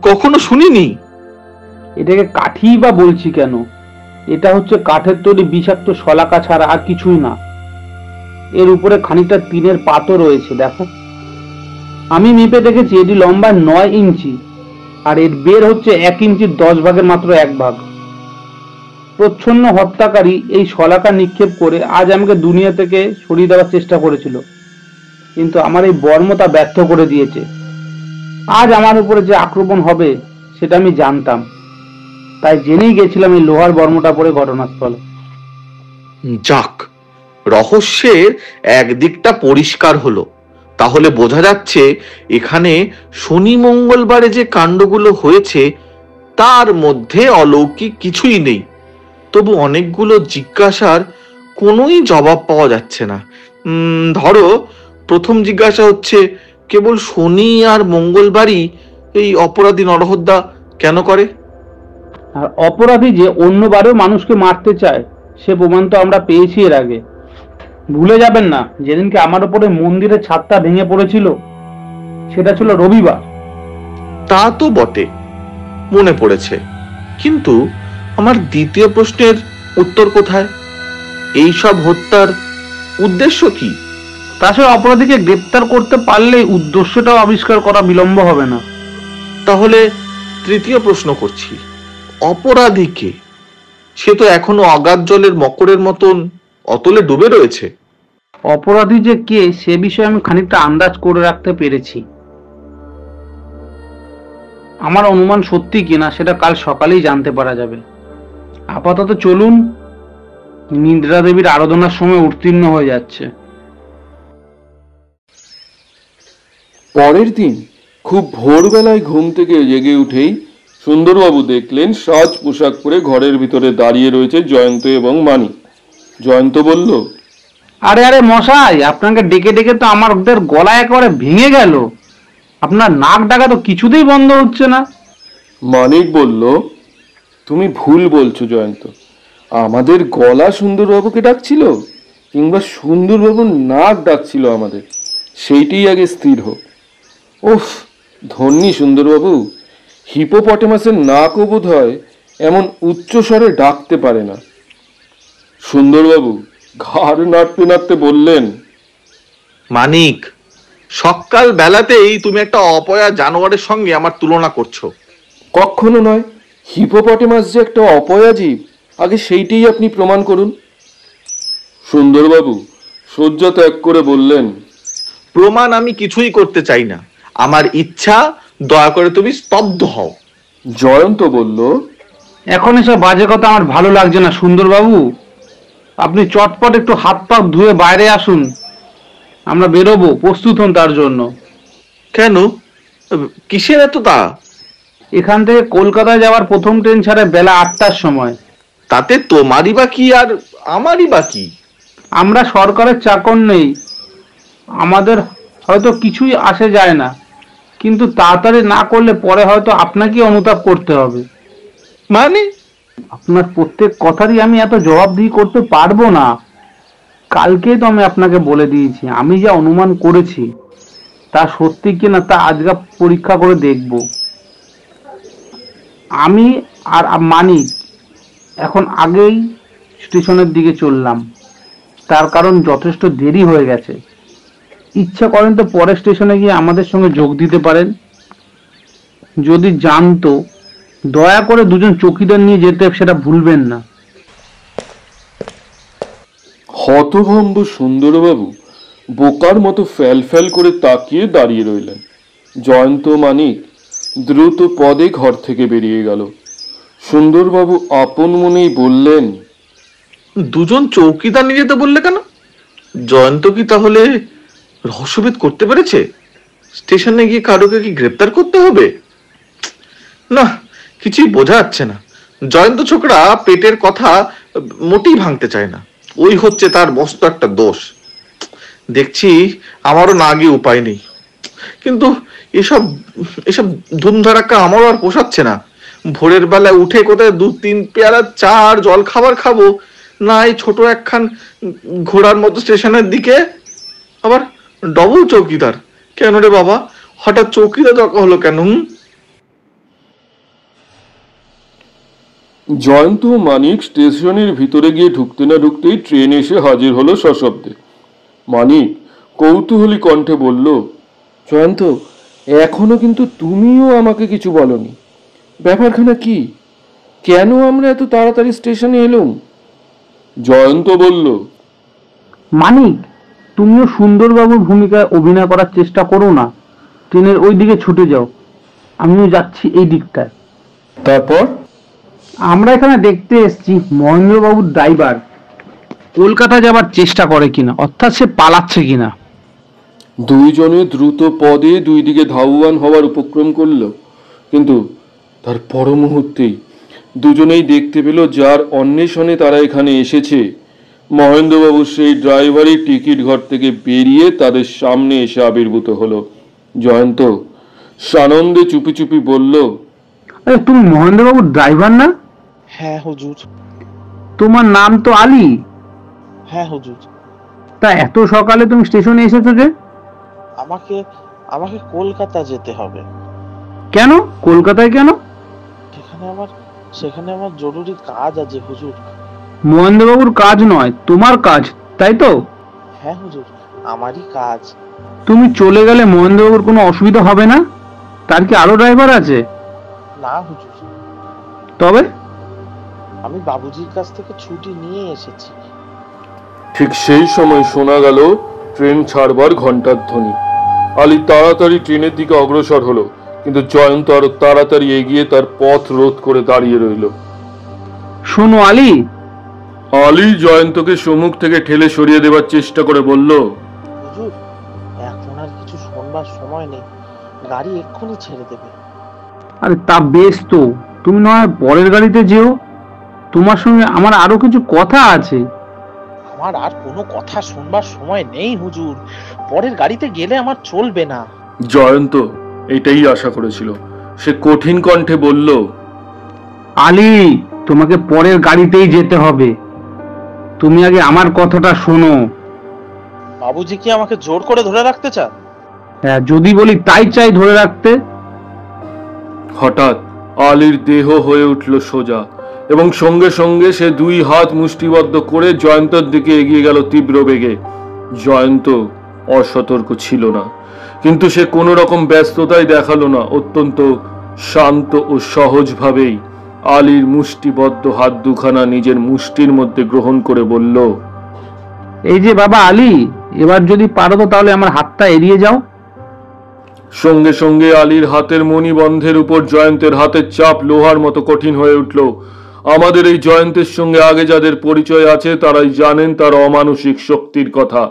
কখনো শুনিনি। এটাকে কাঠি বা বলছি কেন, এটা হচ্ছে কাঠের তৈরি বিষাক্ত শলাকা ছাড়া আর কিছুই না। এর উপরে খানিকটা টিনের পাতও রয়েছে, দেখো। আমি মেপে দেখেছি এটি লম্বা 9 ইঞ্চি আর এর বের হচ্ছে 1 ইঞ্চির 10 ভাগের মাত্র 1 ভাগ। প্রচ্ছন্ন হত্যাকারী এই শলাকা নিক্ষেপ করে আজ আমাকে দুনিয়া থেকে সরিয়ে দেওয়ার চেষ্টা করেছিল, কিন্তু আমার এই বর্ম তা ব্যর্থ করে দিয়েছে। আজ আমার উপরে যে আক্রমণ হবে সেটা আমি জানতাম, তাই জেনেই গেছিলাম এই লোহার বর্মটা পরে ঘটনাস্থলে। যাক, রহস্যের একদিকটা পরিষ্কার হলো। তাহলে বোঝা যাচ্ছে এখানে শনি মঙ্গলবারে যে কাণ্ডগুলো হয়েছে তার মধ্যে অলৌকিক কিছুই নেই। তবু অনেকগুলো জিজ্ঞাসার কোনোই জবাব পাওয়া যাচ্ছে না। ধরো, প্রথম জিজ্ঞাসা হচ্ছে, কেবল শনি আর মঙ্গলবারই এই অপরাধী নরহত্যা কেন করে? আর অপরাধী যে অন্যবারেও মানুষকে মারতে চায় সে প্রমাণ তো আমরা পেয়েছি এর আগে। ভুলে যাবেন না, যেদিনকে আমার উপরে মন্দিরের ছাদটা ভেঙে পড়েছিল সেটা ছিল রবিবার। তা তো বটে, মনে পড়েছে। কিন্তু আমার দ্বিতীয় প্রশ্নের উত্তর কোথায়? এই সব হত্যার উদ্দেশ্য কি? তাছাড়া অপরাধীকে গ্রেপ্তার করতে পারলেই উদ্দেশ্যটাও আবিষ্কার করা বিলম্ব হবে না। তাহলে তৃতীয় প্রশ্ন করছি, অপরাধীকে? সে তো এখনো অগাধ জলের মকরের মতন অতলে ডুবে রয়েছে। অপরাধী যে কে সে বিষয়ে আমি খানিকটা আন্দাজ করে রাখতে পেরেছি। আমার অনুমান সত্যি কিনা সেটা কাল সকালেই জানতে পারা যাবে। আপাতত চলুন, নিদ্রা দেবীর আরাধনার সময় উত্তীর্ণ হয়ে যাচ্ছে। পরের দিন খুব ভোরবেলায় ঘুম থেকে জেগে উঠেই সুন্দরবাবু দেখলেন সাজ পোশাক পরে ঘরের ভিতরে দাঁড়িয়ে রয়েছে জয়ন্ত এবং মানিক। জয়ন্ত বলল, আরে আরে মশাই, আপনাকে ডেকে ডেকে তো আমার ওদের গলা একেবারে ভেঙে গেল। আপনার নাক ডাকা তো কিছুতেই বন্ধ হচ্ছে না। মানিক বলল, তুমি ভুল বলছো জয়ন্ত, আমাদের গলা সুন্দরবাবুকে ডাকছিল কিংবা সুন্দরবাবুর নাক ডাকছিল আমাদের, সেইটাই আগে স্থির হোক। ওফ, ধন্যী সুন্দরবাবু, হিপোপটেমাসের নাকও বোধ হয় এমন উচ্চস্বরে ডাকতে পারে না। সুন্দরবাবু ঘাড় নাড়তে নাড়তে বললেন, মানিক, সকাল বেলাতেই তুমি একটা অপয়া জানোয়ারের সঙ্গে আমার তুলনা করছো। কখনো নয়, হিপোপটেমাস যে একটা অপয়া জীব, আগে সেইটাই আপনি প্রমাণ করুন। সুন্দরবাবু শয্যা ত্যাগ করে বললেন, প্রমাণ আমি কিছুই করতে চাই না, আমার ইচ্ছা দয়া করে তুমি স্তব্ধ হও। জয়ন্ত বলল, এখন এসব বাজে কথা আমার ভালো লাগছে না সুন্দরবাবু। আপনি চটপট একটু হাত পা ধুয়ে বাইরে আসুন, আমরা বেরোবো, প্রস্তুত হন তার জন্য। কেন, কিসের এত তা? এখান থেকে কলকাতায় যাওয়ার প্রথম ট্রেন ছাড়ে বেলা 8টার সময়। তাতে তোমারই বা কি আর আমারই বা কি? আমরা সরকারের চাকর নেই, আমাদের হয়তো কিছুই আসে যায় না, কিন্তু তাড়াতাড়ি না করলে পরে হয়তো আপনাকেই অনুতাপ করতে হবে। মানে? আপনার প্রত্যেক কথারই আমি এত জবাবদিহি করতে পারবো না। কালকেই তো আমি আপনাকে বলে দিয়েছি, আমি যা অনুমান করেছি তা সত্যি কিনা তা আজকে পরীক্ষা করে দেখব। আমি আর মানিক এখন আগেই স্টেশনের দিকে চললাম, তার কারণ যথেষ্ট দেরি হয়ে গেছে। ইচ্ছা করেন তো পরের স্টেশনে গিয়ে আমাদের সঙ্গে যোগ দিতে পারেন। যদি জানতো, দয়া করে দুজন চৌকিদার নিয়ে যেতে সেটা ভুলবেন না। হতভম্ব সুন্দরবাবু বোকার মতো ফ্যাল ফ্যাল করে তাকিয়ে দাঁড়িয়ে রইলেন। জয়ন্ত মানিক দ্রুত পদে ঘর থেকে বেরিয়ে গেল। সুন্দরবাবু আপন মনেই বললেন, দুজন চৌকিদার নিয়ে যেতে বললে কেন? জয়ন্ত কি তাহলে রহস্যভেদ করতে পেরেছে? স্টেশনে গিয়ে কারোকে কি গ্রেপ্তার করতে হবে? না, কিছুই বোঝা যাচ্ছে না। জয়ন্ত ছোকরা পেটের কথা মোটেই ভাঙতে চায় না, ওই হচ্ছে তার মস্ত একটা দোষ। দেখছি আমারও না গিয়ে উপায় নেই, কিন্তু এসব এসব ধুমধারাক্কা আমারও আর পোষাচ্ছে না। ভোরের বেলায় উঠে কোথায় 2-3 পেয়ালা চা আর জল খাবার খাবো, না এই ছোট একখান ঘোড়ার মতো স্টেশনের দিকে। আবার ডবল চৌকিদার কেন রে বাবা? হঠাৎ চৌকিদার দরকার হলো কেন? জয়ন্ত মানিক স্টেশনের ভিতরে গিয়ে ঢুকতে না ঢুকতেই ট্রেন এসে হাজির হলো সশব্দে। মানিক কৌতূহলী কণ্ঠে বলল, জয়ন্ত, এখনো কিন্তু তুমিও আমাকে কিছু বলনি। ব্যাপারখানা কি? কেন আমরা এত তাড়াতাড়ি স্টেশনে এলুম? জয়ন্ত বলল, মানিক, তুমিও সুন্দরবাবুর ভূমিকায় অভিনয় করার চেষ্টা করো না। ট্রেনের ওই দিকে ছুটে যাও, আমিও যাচ্ছি এই দিকটায়। তারপর আমরা এখানে দেখতে এসেছি মহেন্দ্রবাবুর ড্রাইভার কলকাতা যাবার চেষ্টা করে কিনা, অর্থাৎ সে পালাচ্ছে কিনা। দুইজনে দ্রুত পদে দুই দিকে ধাবমান হওয়ার উপক্রম করল, কিন্তু তার পর মুহূর্তেই দুজনেই দেখতে পেল যার অন্বেষণে তারা এখানে এসেছে মহেন্দ্রবাবু সেই ড্রাইভারই টিকিট ঘর থেকে বেরিয়ে তাদের সামনে এসে আবির্ভূত হলো। জয়ন্ত সানন্দে চুপি চুপি বলল, আরে তুমি মহেন্দ্রবাবুর ড্রাইভার না? হ্যাঁ হুজুর। তোমার নাম তো আলী। হ্যাঁ হুজুর। তা এত সকালে তুমি স্টেশনে এসেছো যে? আমাকে আমাকে কলকাতা যেতে হবে। কেন কলকাতায় কেন? সেখানে আমার জরুরি কাজ আছে হুজুর। মহেন্দ্রবাবুর কাজ নয়, তোমার কাজ, তাই তো? হ্যাঁ হুজুর, আমারই কাজ। তুমি চলে গেলে মহেন্দ্রবাবুর কোনো অসুবিধা হবে না? তার কি আরো ড্রাইভার আছে? না হুজুর, তবে আমি বাবুজির কাছ থেকে ছুটি নিয়ে এসেছি। ঠিক সেই সময় শোনা গেল ট্রেন ছাড়বার ঘন্টার ধ্বনি। আলী তাড়াতাড়ি ট্রেনের দিকে অগ্রসর হলো, কিন্তু জয়ন্ত আরো তাড়াতাড়ি এগিয়ে তার পথ রোধ করে দাঁড়িয়ে রইল। শোনো আলী। আলী জয়ন্তকে সম্মুখ থেকে ঠেলে সরিয়ে দেবার চেষ্টা করে বলল, হুজুর, এখন আর কিছু শোনবার সময় নেই, গাড়ি এক্ষুনি ছেড়ে দেবে। আরে তা বেশ, তো তুমি নয় পরের গাড়িতে যেও, তোমার সঙ্গে আমার আরো কিছু কথা আছে। আমার আর কোনো কথা শুনবার সময় নেই হুজুর, পরের গাড়িতে গেলে আমার চলবে না। জয়ন্ত এটাই আশা করেছিল। সে কঠিন কণ্ঠে বলল, আলী, তোমাকে পরের গাড়িতেই যেতে হবে। তুমি আগে আমার কথাটা শোনো। বাবুজি কি আমাকে জোর করে ধরে রাখতে চান? হ্যাঁ, যদি বলি তাই চাই ধরে রাখতে। হঠাৎ আলীর দেহ হয়ে উঠল সোজা এবং সঙ্গে সঙ্গে সে দুই হাত মুষ্টিবদ্ধ করে জয়ন্তর দিকে এগিয়ে গেল তীব্র বেগে। জয়ন্ত অসতর্ক ছিল না, কিন্তু সে কোনো রকম ব্যস্ততাই দেখালো না। অত্যন্ত শান্ত ও সহজভাবেই আলীর মুষ্টিবদ্ধ হাত দুখানা নিজের মুষ্টির মধ্যে গ্রহণ করে বলল, এই যে বাবা আলী, এবার যদি পারো তো তাহলে আমার হাতটা এড়িয়ে যাও। সঙ্গে সঙ্গে আলীর হাতের মণিবন্ধের উপর জয়ন্তের হাতের চাপ লোহার মতো কঠিন হয়ে উঠল। আমাদের এই জয়ন্তের সঙ্গে আগে যাদের পরিচয় আছে তারাই জানেন তার অমানসিক শক্তির কথা।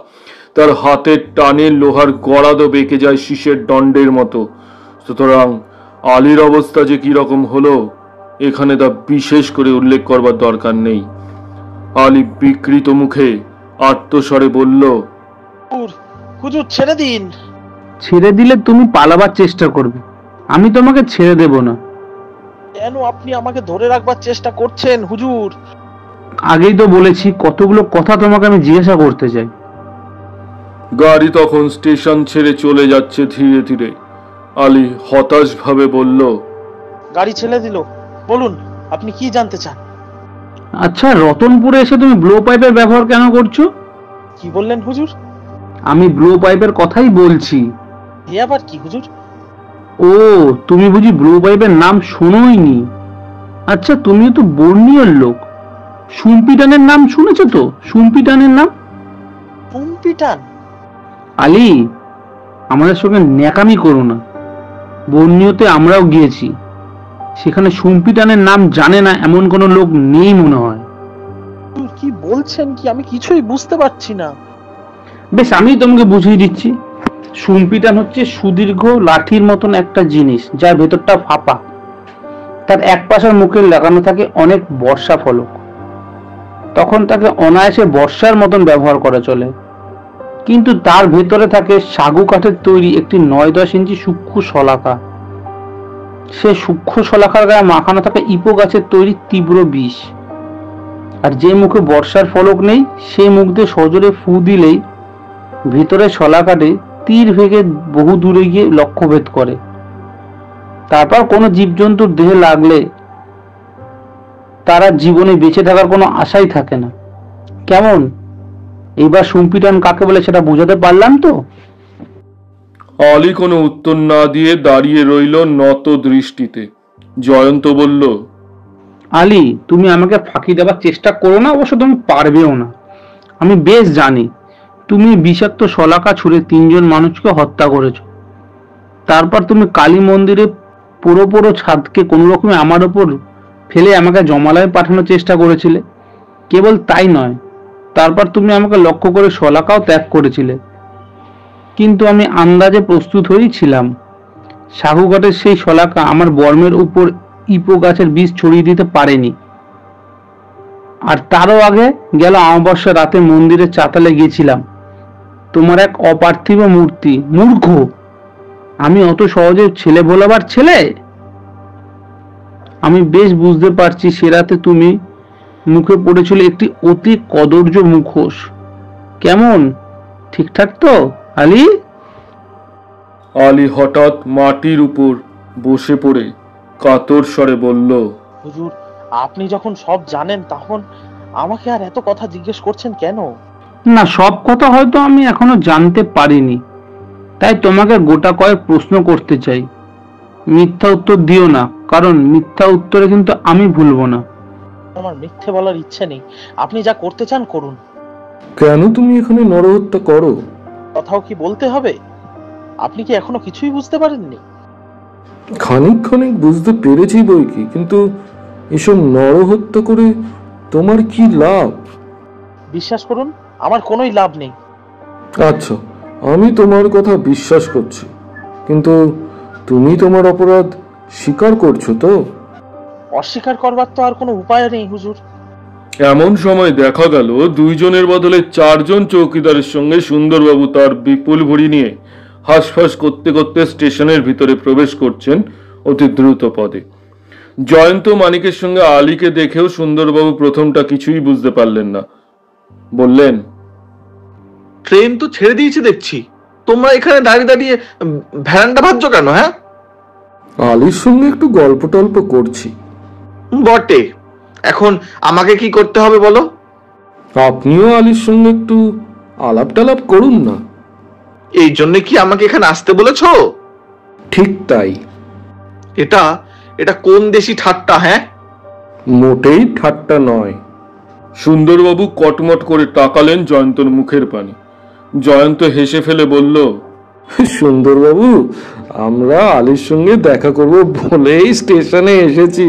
তার হাতের টানে লোহার গড়াদও বেঁকে যায় শীষের দণ্ডের মতো। সুতরাং আলীর অবস্থা যে কি রকম হলো এখানে তা বিশেষ করে উল্লেখ করবার দরকার নেই। আলী বিকৃত মুখে আর্তস্বরে বলল, হুজুর ছেড়ে দিন। ছেড়ে দিলে তুমি পালাবার চেষ্টা করবে, আমি তোমাকে ছেড়ে দেব না। কেন আপনি আমাকে ধরে রাখবার চেষ্টা করছেন হুজুর? আগেই তো বলেছি কতগুলো কথা তোমাকে আমি জিজ্ঞাসা করতে চাই। গাড়ি তখন স্টেশন ছেড়ে চলে যাচ্ছে ধীরে ধীরে। আলী হতাশ ভাবে বলল, গাড়ি ছেড়ে দিল, বলুন আপনি কি জানতে চান? আচ্ছা, রতনপুরে এসে তুমি ব্লো পাইপের ব্যবহার কেন করছো? কি বললেন হুজুর? আমি ব্লো পাইপের কথাই বলছি। এ আবার কি হুজুর? ও, তুমি বুঝি ব্লো পাইপের নাম শোনোইনি? আচ্ছা, তুমিও তো বর্ণীয় লোক, সুম্পিটানের নাম শুনেছো তো? সুম্পিটানের নাম। পুম্পিটান? আলী, আমাদের সঙ্গে ন্যাকামি করো না। বর্ণীয়তে আমরাও গিয়েছি, সেখানে সুম্পিটানের নাম জানে না এমন কোনো লোক নেই মনে হয়। কি বলছেন কি, আমি কিছুই বুঝতে পারছি না। বেশ, আমি তোমাকে বুঝিয়ে দিচ্ছি। সুম্পিটান হচ্ছে সুদীর্ঘ লাঠির মতন একটা জিনিস, যার ভেতরটা ফাঁপা। তার এক পাশের মুখে লাগানো থাকে অনেক বর্ষা ফলক। তখন তাকে অনায়াসে বর্ষার মতন ব্যবহার করা চলে। কিন্তু তার ভেতরে থাকে সাগু কাঠের তৈরি একটি 9-10 ইঞ্চি সূক্ষ্ম শলাকা। সে সূক্ষ্ম শলাকার গায়ে মাখানো থাকে ইপো গাছের তৈরি তীব্র বিষ। আর যে মুখে বর্ষার ফলক নেই, সেই মুখ দিয়ে সজোরে ফু দিলেই ভিতরে শলাকাটে তীর ভেঙে বহু দূরে গিয়ে লক্ষ্যভেদ করে। তারপর কোনো জীবজন্তুর দেহে লাগলে তারা জীবনে বেঁচে থাকার কোনো আশাই থাকে না। কেমন, এইবার সুম্পিটান কাকে বলে সেটা বোঝাতে পারলাম তো? আলী কোনো উত্তর না দিয়ে দাঁড়িয়ে রইল নত দৃষ্টিতে। জয়ন্ত বলল, আলী, তুমি আমাকে ফাঁকি দেওয়ার চেষ্টা করো না, অবশ্য তুমি পারবেও না। আমি বেশ জানি তুমি বিষাক্ত শলাকা ছুঁড়ে 3 জন মানুষকে হত্যা করেছো। তারপর তুমি কালী মন্দিরে পুরো ছাদকে কোনো রকমে আমার উপর ফেলে আমাকে জমালয়ে পাঠানোর চেষ্টা করেছিলে। কেবল তাই নয়, তারপর তুমি আমাকে লক্ষ্য করে শলাকাও ত্যাগ করেছিলে। কিন্তু আমি আন্দাজে প্রস্তুত হয়েই ছিলাম। সাগু কাঠের সেই শলাকা আমার বর্মের উপর ইপো গাছের বীজ ছড়িয়ে দিতে পারেনি। আর তারও আগে গেল অমাবস্যা রাতে মন্দিরের চাতালে গিয়েছিলাম। তোমার এক অপার্থিব মূর্তি। মূর্খ আমি অত সহজে ছেলে ভোলাবার ছেলে? আমি বেশ বুঝতে পারছি সে রাতে তুমি মুখে পড়েছিল একটি অতি কদর্য মুখোশ। কেমন, ঠিকঠাক তো আলী? আলী হঠাৎ মাটির উপর বসে পড়ে কাতর স্বরে বলল, হুজুর, আপনি যখন সব জানেন তখন আমাকে আর এত কথা জিজ্ঞেস করছেন কেন? না, সব কথা হয়তো আমি এখনো জানতে পারিনি, তাই তোমাকে গোটা কয়েক প্রশ্ন করতে চাই। মিথ্যা উত্তর দিও না, কারণ মিথ্যা উত্তরে কিন্তু আমি ভুলবো না। আমার মিথ্যে বলার ইচ্ছে নেই, আপনি যা করতে চান করুন। কেন তুমি এখানে নরহত্যা করো? কথাও কি বলতে হবে? আপনি কি এখনো কিছুই বুঝতে পারেননি? খানিক খানিক বুঝতে পেরেছি বই কি, কিন্তু এসব নরহত্যা করে তোমার কি লাভ? বিশ্বাস করুন, আমার কোনোই লাভ নেই। আচ্ছা, আমি তোমার কথা বিশ্বাস করছি, কিন্তু তুমি তোমার অপরাধ স্বীকার করছো তো? অস্বীকার করবার তো আর কোনো উপায় নেই হুজুর। এমন সময় দেখা গেল দুইজনের বদলে চারজন চৌকিদারের সঙ্গে সুন্দরবাবু তার বিপুল ভুঁড়ি নিয়ে হাঁসফাঁস করতে করতে স্টেশনের ভিতরে প্রবেশ করছেন অতি দ্রুত পদে। জয়ন্ত মানিকের সঙ্গে আলীকে দেখেও সুন্দরবাবু প্রথমটা কিছুই বুঝতে পারলেন না। বললেন, ট্রেন তো ছেড়ে দিয়েছে দেখছি, তোমরা এখানে দাঁড়িয়ে দাঁড়িয়ে ভ্যারান্ডা ভাবছো কেন? হ্যাঁ, আলীর সঙ্গে একটু গল্প টল্প করছি। বটে, এখন আমাকে কি করতে হবে বলো? আপনিও আলীর সঙ্গে একটু আলাপ টালাপ করুন না। এই জন্য কি আমাকে এখানে আসতে বলেছো? ঠিক তাই। এটা এটা কোন দেশি ঠাট্টা? হ্যাঁ, মোটেই ঠাট্টা নয়। সুন্দরবাবু কটমট করে তাকালেন জয়ন্তর মুখের পানে। জয়ন্ত হেসে ফেলে বলল, সুন্দরবাবু, আমরা আলীর সঙ্গে দেখা করব বলেই স্টেশনে এসেছি।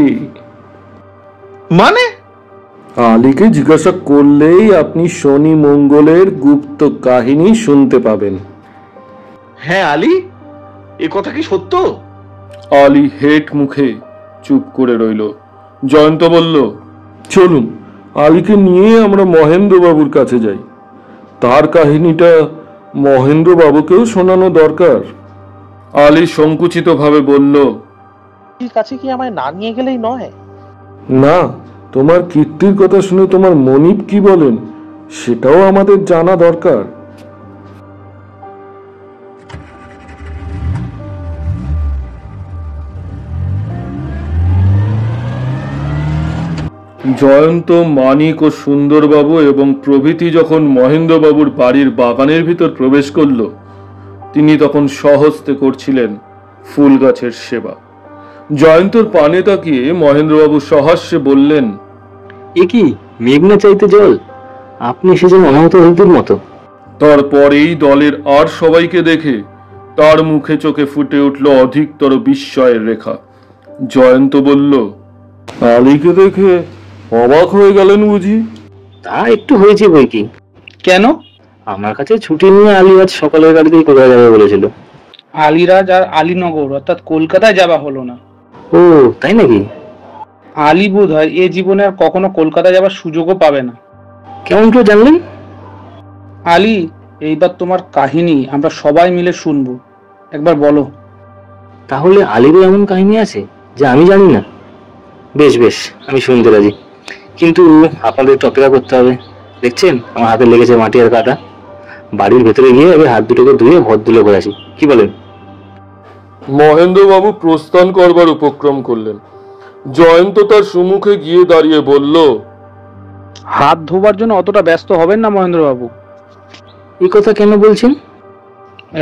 মানে? আলীকে জিজ্ঞাসা করলেই আপনি শনি মঙ্গলের গুপ্ত কাহিনী শুনতে পাবেন। হ্যাঁ আলী, এ কথা কি সত্য? আলী হেট মুখে চুপ করে রইল। জয়ন্ত বলল, চলুন আলীকে নিয়ে আমরা মহেন্দ্রবাবুর কাছে যাই। তার কাহিনীটা মহেন্দ্রবাবুকেও শোনানো দরকার। আলী সংকুচিত ভাবে বলল, ঠিক আছে, কি আমায় না নিয়ে গেলেই নয়? না, তোমার কীর্তির কথা শুনে তোমার মনিব কি বলেন সেটাও আমাদের জানা দরকার। জয়ন্ত, মানিক ও সুন্দরবাবু এবং প্রভৃতি যখন মহেন্দ্রবাবুর বাড়ির বাগানের ভিতর প্রবেশ করল, তিনি তখন স্বহস্তে করছিলেন ফুল গাছের সেবা। জয়ন্তর পানে তাকিয়ে মহেন্দ্রবাবু সহাস্যে বললেন, এ কি মেঘনা চাইতে জল? আপনি এসেছেন অনাহত হলদির মতো। তারপরেই দলের আর সবাইকে দেখে তার মুখে চোখে ফুটে উঠল অধিকতর বিস্ময়ের রেখা। জয়ন্ত বলল, আলীকে দেখে অবাক হয়ে গেলেন বুঝি? তা একটু হয়েছে বই কি। কেন? আমার কাছে ছুটি নিয়ে আলী আজ সকালের গাড়িতেই কোথায় যাবে বলেছিল। আলিরাজ আর আলীনগর অর্থাৎ কলকাতায় যাওয়া হলো না। ও তাই নাকি? আলী বোধ হয় এ জীবনে আর কখনো কলকাতা যাবার সুযোগও পাবে না। কেমন করে জানলেন? আলী, এইবার তোমার কাহিনী আমরা সবাই মিলে শুনবো, একবার বলো। তাহলে আলীরও এমন কাহিনী আছে যা আমি জানি না? বেশ বেশ, আমি শুনতে রাজি, কিন্তু আপনাদের একটু অপেক্ষা করতে হবে। দেখছেন আমার হাতে লেগেছে মাটি আর কাটা। বাড়ির ভেতরে গিয়ে আমি হাত দুটোকে ধুয়ে ভর তুলে করে আসি, কি বলেন? মহেন্দ্রবাবু প্রস্থান করবার উপক্রম করলেন। জয়ন্ত তার সম্মুখে গিয়ে দাঁড়িয়ে বলল, হাত ধোবার জন্য অতটা ব্যস্ত হবেন না মহেন্দ্রবাবু। এই কথা কেন বলছেন?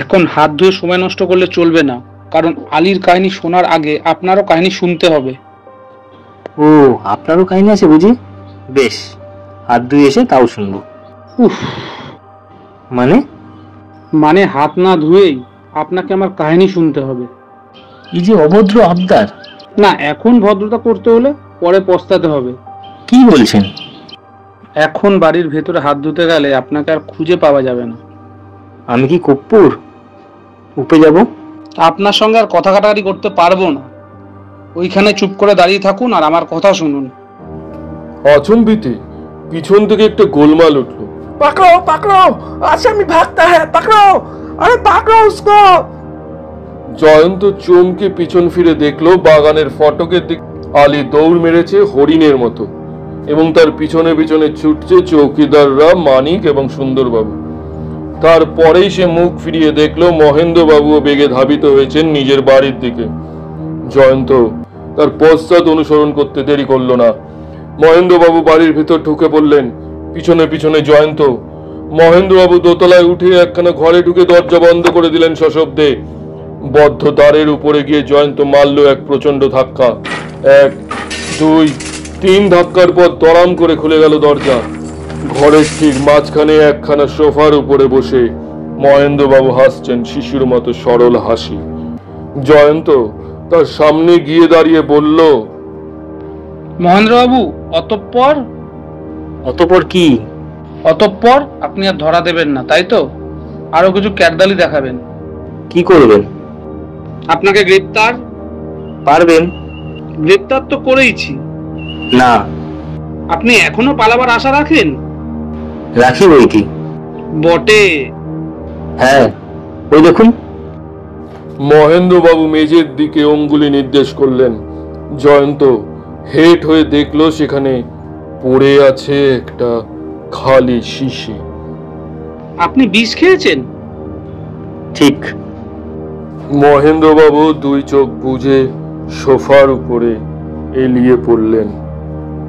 এখন হাত ধুয়ে সময় নষ্ট করলে চলবে না, কারণ আলীর কাহিনী শোনার আগে আপনারও কাহিনী শুনতে হবে। ও, আপনারও কাহিনী আছে বুঝি? বেশ, হাত ধুয়ে এসে তাও শুনবো। উফ, মানে হাত না ধুয়েই আপনাকে আমার কাহিনী শুনতে হবে। এই যে অভদ্র আবদার। না, এখন ভদ্রতা করতে হলে পরে পস্তাতে হবে। কি বলছেন? এখন বাড়ির ভেতরে হাত ধুতে গেলে আপনাকে আর খুঁজে পাওয়া যাবে না। আমি কি কর্পূর উপে যাব? আপনার সঙ্গে আর কথা কাটাকাটি করতে পারবো না। ওইখানে চুপ করে দাঁড়িয়ে থাকুন আর আমার কথা শুনুন। আচমবিতে পিছন থেকে একটা গোলমাল উঠল। पकड़ो पकड़ो, आसामी भागता है, पकड़ो, अरे पकड़ो उसको। জয়ন্ত চমকে পিছন ফিরে দেখলো বাগানের ফটকের দিক আলী দৌড় মেরেছে হরিণের মতো, এবং তার পিছনে পিছনে ছুটছে চৌকিদাররা মানিক এবং সুন্দরবাবু। তারপরেই সে মুখ ফিরিয়ে দেখলো মহেন্দ্রবাবুও বেগে ধাবিত হয়েছেন নিজের বাড়ির দিকে। জয়ন্ত তার পশ্চাৎ অনুসরণ করতে দেরি করলো না। মহেন্দ্রবাবু বাড়ির ভিতর ঢুকে পড়লেন, পিছনে পিছনে জয়ন্ত। মহেন্দ্রবাবু দোতলায় উঠে একখানা ঘরে ঢুকে দরজা বন্ধ করে দিলেন সশব্দে। বদ্ধ দ্বারের উপরে গিয়ে জয়ন্ত মারল এক প্রচন্ড ধাক্কা। 1, 2, 3 ধাক্কার পর দড়াম করে খুলে গেল দরজা। ঘরের ঠিক মাঝখানে একখানা সোফার উপরে বসে মহেন্দ্রবাবু হাসছেন শিশুর মতো সরল হাসি। জয়ন্ত তার সামনে গিয়ে দাঁড়িয়ে বলল, মহেন্দ্রবাবু, অতঃপর অতঃপর কি? অতঃপর আপনি আর ধরা দেবেন না, তাই তো? আরো কিছু ক্যারদালি দেখাবেন? কি করবেন? আপনাকে গ্রেপ্তার। পারবেন? গ্রেপ্তার তো করেইছি। না। আপনি এখনো পালাবার আশা রাখেন? রাখি বই কি। বটে। হ্যাঁ, ওই দেখুন। মহেন্দ্রবাবু মেজের দিকে অঙ্গুলি নির্দেশ করলেন। জয়ন্ত হেট হয়ে দেখলো সেখানে পড়ে আছে একটা খালি শিশি। আপনি বিষ খেয়েছেন? ঠিক। মহেন্দ্রবাবু 2 চোখ বুজে সোফার উপরে এলিয়ে পড়লেন।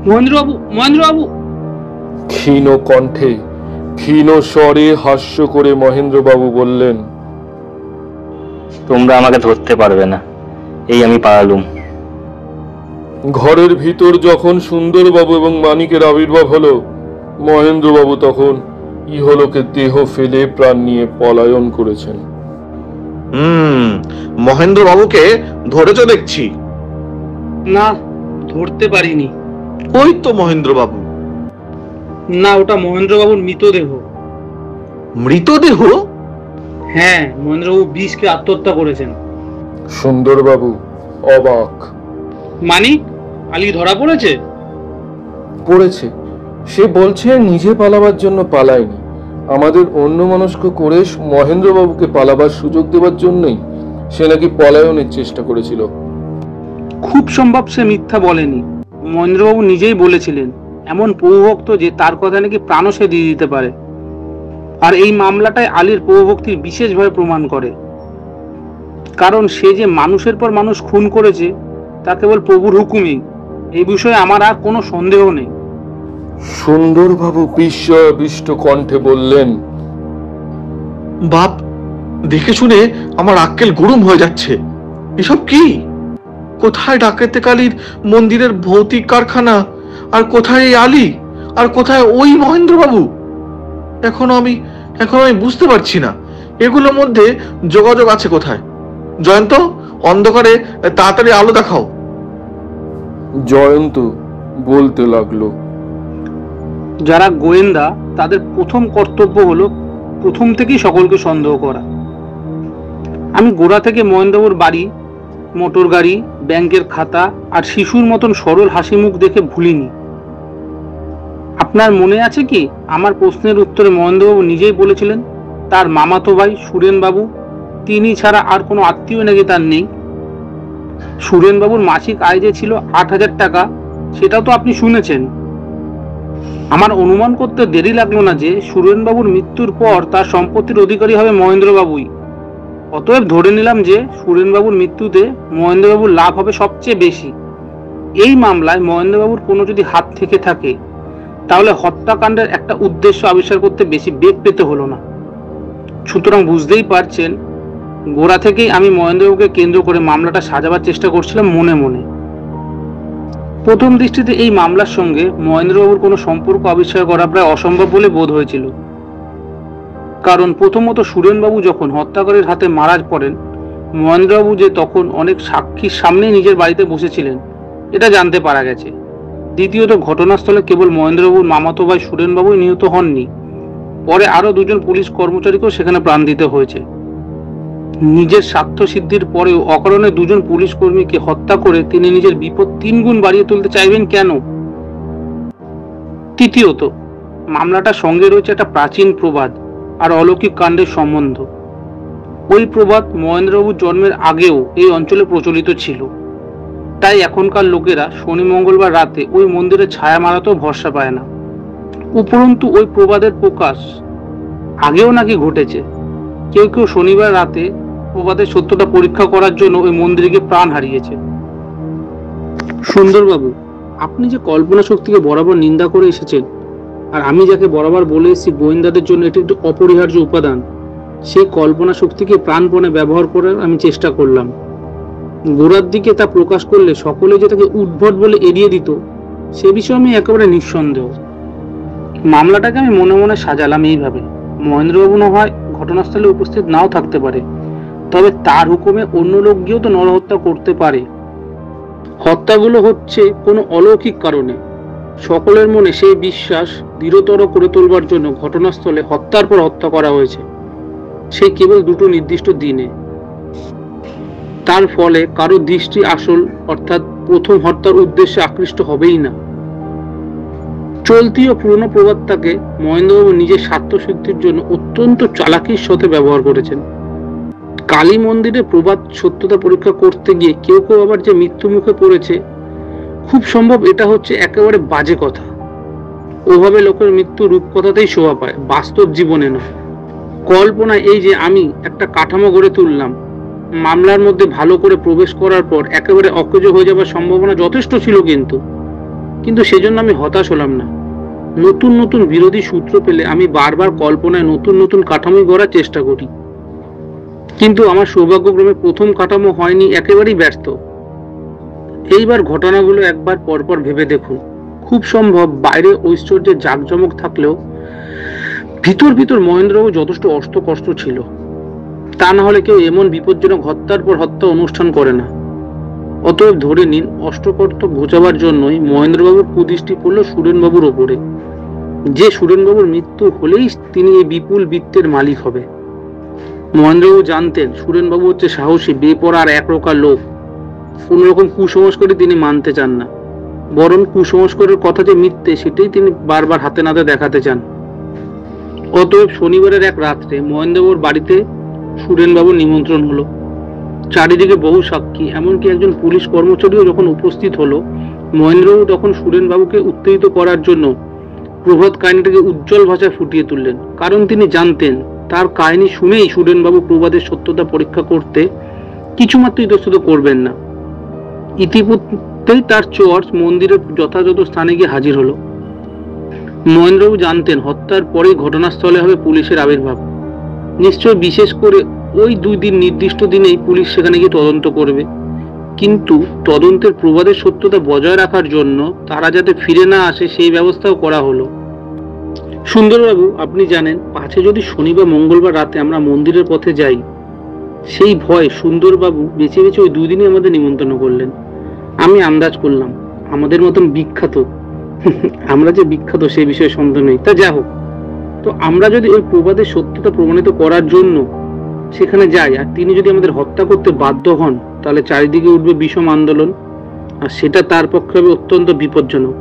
মহেন্দ্রবাবু, মহেন্দ্রবাবু! ক্ষীণ কণ্ঠে ক্ষীণ স্বরে হাস্য করে মহেন্দ্রবাবু বললেন, তোমরা আমাকে ধরতে পারবে না, এই আমি পালালুম। ঘরের ভিতর যখন সুন্দরবাবু এবং মানিকের আবির্ভাব হলো, মহেন্দ্রবাবু তখন ইহলোকে দেহ ফেলে প্রাণ নিয়ে পলায়ন করেছেন। মহেন্দ্র বাবুকে ধরেছ দেখছি। না, ধরতে পারিনি। ওই তো মহেন্দ্র বাবু। না, ওটা মহেন্দ্রবাবুর মৃতদেহ। মৃতদেহ? হ্যাঁ, মহেন্দ্রবাবু বিষ খেয়ে আত্মহত্যা করেছেন। সুন্দরবাবু অবাক। মানিক, আলী ধরা পড়েছে? পড়েছে। সে বলছে নিজে পালাবার জন্য পালায়নি, আমাদের অন্যমনস্ক করে মহেন্দ্রবাবুকে পালাবার সুযোগ দেবার জন্যই সে নাকি পলায়নের চেষ্টা করেছিল। খুব সম্ভব সে মিথ্যা বলেনি। মহেন্দ্রবাবু নিজেই বলেছিলেন এমন প্রভুভক্ত যে তার কথা নাকি প্রাণও সে দিয়ে দিতে পারে। আর এই মামলাটায় আলীর প্রভুভক্তির বিশেষভাবে প্রমাণ করে, কারণ সে যে মানুষের পর মানুষ খুন করেছে তা কেবল প্রভুর হুকুমেই। এই বিষয়ে আমার আর কোনো সন্দেহ নেই। সুন্দরবাবু বিস্ময়াবিষ্ট কণ্ঠে বললেন, বাপ, দেখে শুনে আমার আক্কেল গরম হয়ে যাচ্ছে। এসব কি? কোথায় ডাকাতে কালীর মন্দিরের ভৌতিক কারখানা, আর কোথায় এই আলী, আর কোথায় ওই মহেন্দ্রবাবু? এখনো আমি বুঝতে পারছি না এগুলোর মধ্যে যোগাযোগ আছে কোথায়। জয়ন্ত, অন্ধকারে তাড়াতাড়ি আলো দেখাও। জয়ন্ত বলতে লাগলো, যারা গোয়েন্দা তাদের প্রথম কর্তব্য হলো প্রথম থেকেই সকলকে সন্দেহ করা। আমি গোড়া থেকে মহেন্দ্রবাবুর বাড়ি, মোটর গাড়ি, ব্যাংকের খাতা আর শিশুর মতন সরল হাসি মুখ দেখে ভুলিনি। আপনার মনে আছে কি আমার প্রশ্নের উত্তরে মহেন্দ্রবাবু নিজেই বলেছিলেন তার মামাতো ভাই সুরেনবাবু, তিনি ছাড়া আর কোনো আত্মীয় নাকি তার নেই। সুরেনবাবুর মাসিক আয় যে ছিল 8,000 টাকা, সেটাও তো আপনি শুনেছেন। আমার অনুমান করতে দেরি লাগলো না যে সুরেনবাবুর মৃত্যুর পর তার সম্পত্তির অধিকারী হবে মহেন্দ্রবাবুই। অতএব ধরে নিলাম যে সুরেনবাবুর মৃত্যুতে মহেন্দ্রবাবুর লাভ হবে সবচেয়ে বেশি। এই মামলায় মহেন্দ্রবাবুর কোনো যদি হাত থেকে থাকে, তাহলে হত্যাকাণ্ডের একটা উদ্দেশ্য আবিষ্কার করতে বেশি বেগ পেতে হলো না। সুতরাং বুঝতেই পারছেন, গোড়া থেকেই আমি মহেন্দ্রবাবুকে কেন্দ্র করে মামলাটা সাজাবার চেষ্টা করছিলাম মনে মনে। প্রথম দৃষ্টিতে এই মামলার সঙ্গে মহেন্দ্রবাবুর কোনো সম্পর্ক আবিষ্কার করা প্রায় অসম্ভব বলে বোধ হয়েছিল। কারণ প্রথমত সুরেনবাবু যখন হত্যাকারীর হাতে মারা পড়েন, মহেন্দ্রবাবু যে তখন অনেক সাক্ষীর সামনেই নিজের বাড়িতে বসেছিলেন এটা জানতে পারা গেছে। দ্বিতীয়ত ঘটনাস্থলে কেবল মহেন্দ্রবাবুর মামাতো ভাই সুরেনবাবুই নিহত হননি, পরে আরো 2 জন পুলিশ কর্মচারীকেও সেখানে প্রাণ দিতে হয়েছে। নিজের স্বার্থ সিদ্ধির পরেও অকারণে 2 জন পুলিশ কর্মীকে হত্যা করে তিনি নিজের বিপদ 3 গুণ বাড়িয়ে তুলতে চাইবেন কেন? তৃতীয়ত, মামলাটার সঙ্গে রয়েছে একটা প্রাচীন প্রবাদ আর অলৌকিক কাণ্ডের সম্বন্ধ। ওই প্রবাদ মহেন্দ্রবাবুর জন্মের আগেও এই অঞ্চলে প্রচলিত ছিল। তাই এখনকার লোকেরা শনি মঙ্গলবার রাতে ওই মন্দিরে ছায়া মারাতেও ভরসা পায় না। উপরন্তু ওই প্রবাদের প্রকাশ আগেও নাকি ঘটেছে। কেউ কেউ শনিবার রাতে প্রবাদের সত্যতা পরীক্ষা করার জন্য ওই মন্দিরে গিয়ে প্রাণ হারিয়েছে। সুন্দরবাবু, আপনি যে কল্পনা শক্তিকে বরাবর নিন্দা করে এসেছেন, আর আমি যাকে বরাবর বলে এসেছি গোয়েন্দাদের জন্য এটি একটি অপরিহার্য উপাদান, সেই কল্পনা শক্তিকে প্রাণপণে ব্যবহার করার আমি চেষ্টা করলাম। গোড়ার দিকে তা প্রকাশ করলে সকলে যে তাকে উদ্ভট বলে এড়িয়ে দিত সে বিষয়ে আমি একেবারে নিঃসন্দেহ। মামলাটাকে আমি মনে মনে সাজালাম এইভাবে, মহেন্দ্রবাবু না হয় ঘটনাস্থলে উপস্থিত নাও থাকতে পারে, তবে তার হুকুমে অন্য লোক গিয়েও তো নরহত্যা করতে পারে। হত্যাগুলো হচ্ছে কোনো অলৌকিক কারণে। সকলের মনে সেই বিশ্বাস দৃঢ়তর করে তোলবার জন্য ঘটনাস্থলে হত্যার পর হত্যা করা হয়েছে, সেই কেবল দুটো নির্দিষ্ট দিনে। তার ফলে কারো দৃষ্টি আসল অর্থাৎ প্রথম হত্যার উদ্দেশ্যে আকৃষ্ট হবেই না। চলতি ও পুরনো প্রবাদটাকে মহেন্দ্রবাবু নিজের স্বার্থ সিদ্ধির জন্য অত্যন্ত চালাকির সাথে ব্যবহার করেছেন। কালী মন্দিরে প্রবাদ সত্যতা পরীক্ষা করতে গিয়ে কেউ কেউ আবার যে মৃত্যু মুখে পড়েছে, খুব সম্ভব এটা হচ্ছে একেবারে বাজে কথা। ওভাবে লোকের মৃত্যু রূপকথাতেই শোভা পায়, বাস্তব জীবনে নয়। কল্পনা এই যে আমি একটা কাঠামো গড়ে তুললাম, মামলার মধ্যে ভালো করে প্রবেশ করার পর একেবারে অকেজো হয়ে যাবার সম্ভাবনা যথেষ্ট ছিল, কিন্তু সেজন্য আমি হতাশ হলাম না। নতুন নতুন বিরোধী সূত্র পেলে আমি বারবার কল্পনায় নতুন নতুন কাঠামো গড়ার চেষ্টা করি, কিন্তু আমার সৌভাগ্যক্রমে প্রথম কাঠামো হয়নি, একেবারেই ব্যর্থ। এইবার ঘটনাগুলো একবার পরপর ভেবে দেখুন। খুব সম্ভব বাইরে ঐশ্বর্যের জাঁকজমক থাকলেও ভিতর ভিতর মহেন্দ্রবাবু যথেষ্ট অস্ত্রকষ্ট ছিল। তা না হলে কেউ এমন বিপজ্জনক হত্যার পর হত্যা অনুষ্ঠান করে না। অতএব ধরে নিন অষ্টকর্ত ঘোচাবার জন্যই মহেন্দ্রবাবুর কুদৃষ্টি পড়ল সুরেনবাবুর ওপরে, যে সুরেনবাবুর মৃত্যু হলেই তিনি এই বিপুল বৃত্তের মালিক হবে। মহেন্দ্রবাবু জানতেন সুরেনবাবু হচ্ছে সাহসী বেপরা আর একরোকা লোক। কোন রকম কুসংস্কারই তিনি মানতে চান না, বরং কুসংস্কারের কথা যে মিথ্যে সেটাই তিনি বারবার হাতে নাতে দেখাতে চান। অতএব শনিবারের এক রাত্রে মহেন্দ্রবাবুর বাড়িতে সুরেনবাবুর নিমন্ত্রণ হলো। চারিদিকে বহু সাক্ষী, এমনকি একজন পুলিশ কর্মচারীও যখন উপস্থিত হলো, মহেন্দ্রবাবু তখন সুরেনবাবুকে উত্তেজিত করার জন্য প্রভাত কাহিনীটাকে উজ্জ্বল ভাষায় ফুটিয়ে তুললেন। কারণ তিনি জানতেন তার কাহিনী শুনেই সুরেনবাবু প্রবাদের সত্যতা পরীক্ষা করতে কিছুমাত্র ইতস্তত করবেন না। ইতিমধ্যেই তার চর মন্দিরের যথাযথ স্থানে গিয়ে হাজির হলো। মহেন্দ্রবাবু জানতেন হত্যার পরেই ঘটনাস্থলে হবে পুলিশের আবির্ভাব। নিশ্চয় বিশেষ করে ওই 2 দিন নির্দিষ্ট দিনেই পুলিশ সেখানে গিয়ে তদন্ত করবে, কিন্তু তদন্তের প্রবাদের সত্যতা বজায় রাখার জন্য তারা যাতে ফিরে না আসে সেই ব্যবস্থাও করা হলো। সুন্দরবাবু, আপনি জানেন পাছে যদি শনি বা মঙ্গলবার রাতে আমরা মন্দিরের পথে যাই, সেই ভয় সুন্দরবাবু বেছে বেছে ওই 2 দিনই আমাদের নিমন্ত্রণ করলেন। আমি আন্দাজ করলাম আমাদের মতন বিখ্যাত, আমরা যে বিখ্যাত সে বিষয়ে সন্দেহ নেই, তা যা হোক, তো আমরা যদি ওই প্রবাদের সত্যতা প্রমাণিত করার জন্য সেখানে যাই আর তিনি যদি আমাদের হত্যা করতে বাধ্য হন, তাহলে চারিদিকে উঠবে বিষম আন্দোলন, আর সেটা তার পক্ষে হবে অত্যন্ত বিপজ্জনক।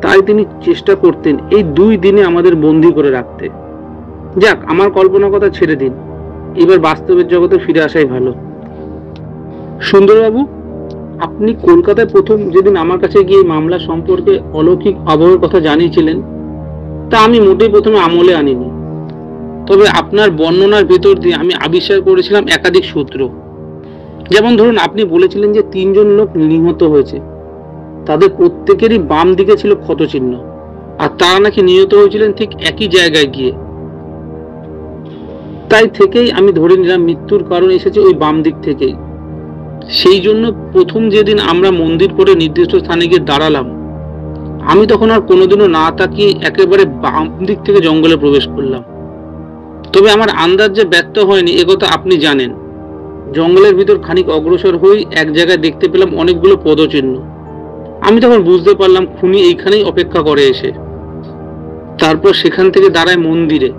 তাই তিনি চেষ্টা করতেন এই 2 দিনে আমাদের বন্দী করে রাখতে। যাক, আমার কল্পনার কথা ছেড়ে দিন, এবার বাস্তবের জগতে ফিরে আসাই ভালো। সুন্দরবাবু, আপনি কলকাতায় প্রথম যেদিন আমার কাছে গিয়ে মামলা সম্পর্কে অলৌকিক আবহের কথা জানিয়েছিলেন, তা আমি মোটেই প্রথমে আমলে আনিনি। তবে আপনার বর্ণনার ভেতর দিয়ে আমি আবিষ্কার করেছিলাম একাধিক সূত্র। যেমন ধরুন, আপনি বলেছিলেন যে 3 জন লোক নিহত হয়েছে, তাদের প্রত্যেকেরই বাম দিকে ছিল ক্ষতচিহ্ন, আর তারা নাকি নিহত হয়েছিলেন ঠিক একই জায়গায় গিয়ে। তাই থেকেই আমি ধরে নিলাম মৃত্যুর কারণ এসেছে ওই বাম দিক থেকেই। সেই জন্য প্রথম যেদিন আমরা মন্দির করে নির্দিষ্ট স্থানে গিয়ে দাঁড়ালাম, আমি তখন আর কোনোদিনও না তাকিয়ে একেবারে বাম দিক থেকে জঙ্গলে প্রবেশ করলাম। তবে আমার আন্দাজ যে ব্যর্থ হয়নি একথা আপনি জানেন। জঙ্গলের ভিতর খানিক অগ্রসর হয়ে এক জায়গায় দেখতে পেলাম অনেকগুলো পদচিহ্ন। আমি তখন বুঝতে পারলাম খুনি এইখানেই অপেক্ষা করে এসে। তারপর সেখান থেকে দাঁড়ায় মন্দিরে।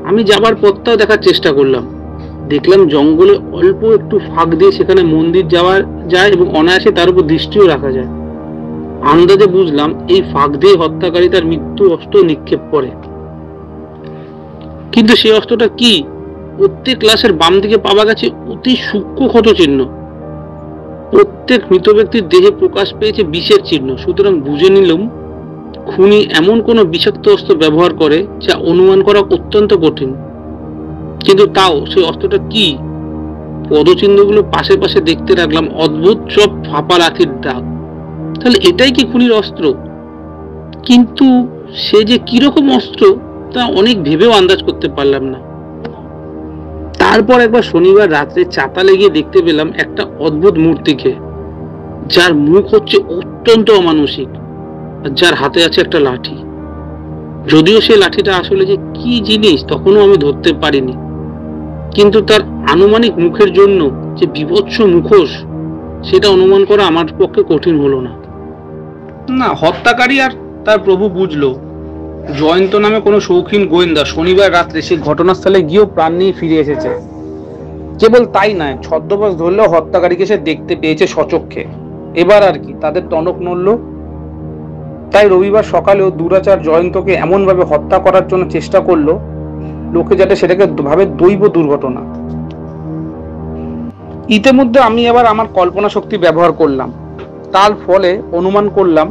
আমি যাবার পথটাও দেখার চেষ্টা করলাম। দেখলাম জঙ্গলে অল্প একটু ফাঁক দিয়ে সেখানে মন্দির যাওয়া যায় এবং অনায়াসে তার উপর দৃষ্টিও রাখা যায়। আন্দাজে বুঝলাম এই ফাঁক দিয়ে হত্যাকারী তার মৃত্যু অস্ত্র নিক্ষেপ করে। কিন্তু সেই অস্ত্রটা কি? প্রত্যেক লাশের বাম দিকে পাওয়া গেছে অতি সূক্ষ্ম ক্ষত চিহ্ন। প্রত্যেক মৃত ব্যক্তির দেহে প্রকাশ পেয়েছে বিষের চিহ্ন। সুতরাং বুঝে নিলাম খুনি এমন কোন বিষাক্ত অস্ত্র ব্যবহার করে যা অনুমান করা অত্যন্ত কঠিন। কিন্তু তাও সেই অস্ত্রটা কি? পদচিহ্নগুলো পাশে পাশে দেখতে লাগলাম অদ্ভুত সব ফাঁপা লাঠির দাগ। তাহলে এটাই কি খুনির অস্ত্র? কিন্তু সে যে কিরকম অস্ত্র তা অনেক ভেবেও আন্দাজ করতে পারলাম না। তারপর একবার শনিবার রাত্রে চাতালে গিয়ে দেখতে পেলাম একটা অদ্ভুত মূর্তিকে, যার মুখ হচ্ছে অত্যন্ত অমানসিক আর যার হাতে আছে একটা লাঠি। যদিও সে লাঠিটা আসলে যে কি জিনিস তখনও আমি ধরতে পারিনি, কিন্তু তার আনুমানিক মুখের জন্য যে বীভৎস মুখোশ সেটা অনুমান করা আমার পক্ষে কঠিন হলো না। হত্যাকারী আর তার প্রভু বুঝলো জয়ন্ত নামে কোনো শৌখিন গোয়েন্দা শনিবার রাত্রে সেই ঘটনাস্থলে গিয়েও প্রাণ নিয়ে ফিরে এসেছে। কেবল তাই নয়, ছদ্মবেশ ধরলেও হত্যাকারীকে সে দেখতে পেয়েছে সচক্ষে। এবার আর কি, তাদের টনক নড়ল। তাই রবিবার সকালেও দুরাচার জয়ন্তকে এমন ভাবে হত্যা করার জন্য চেষ্টা করলো লোকে যাতে সেটাকে ভাবে দৈব দুর্ঘটনা। ইতিমধ্যে আমি আবার আমার কল্পনা শক্তি ব্যবহার করলাম। তার ফলে অনুমান করলাম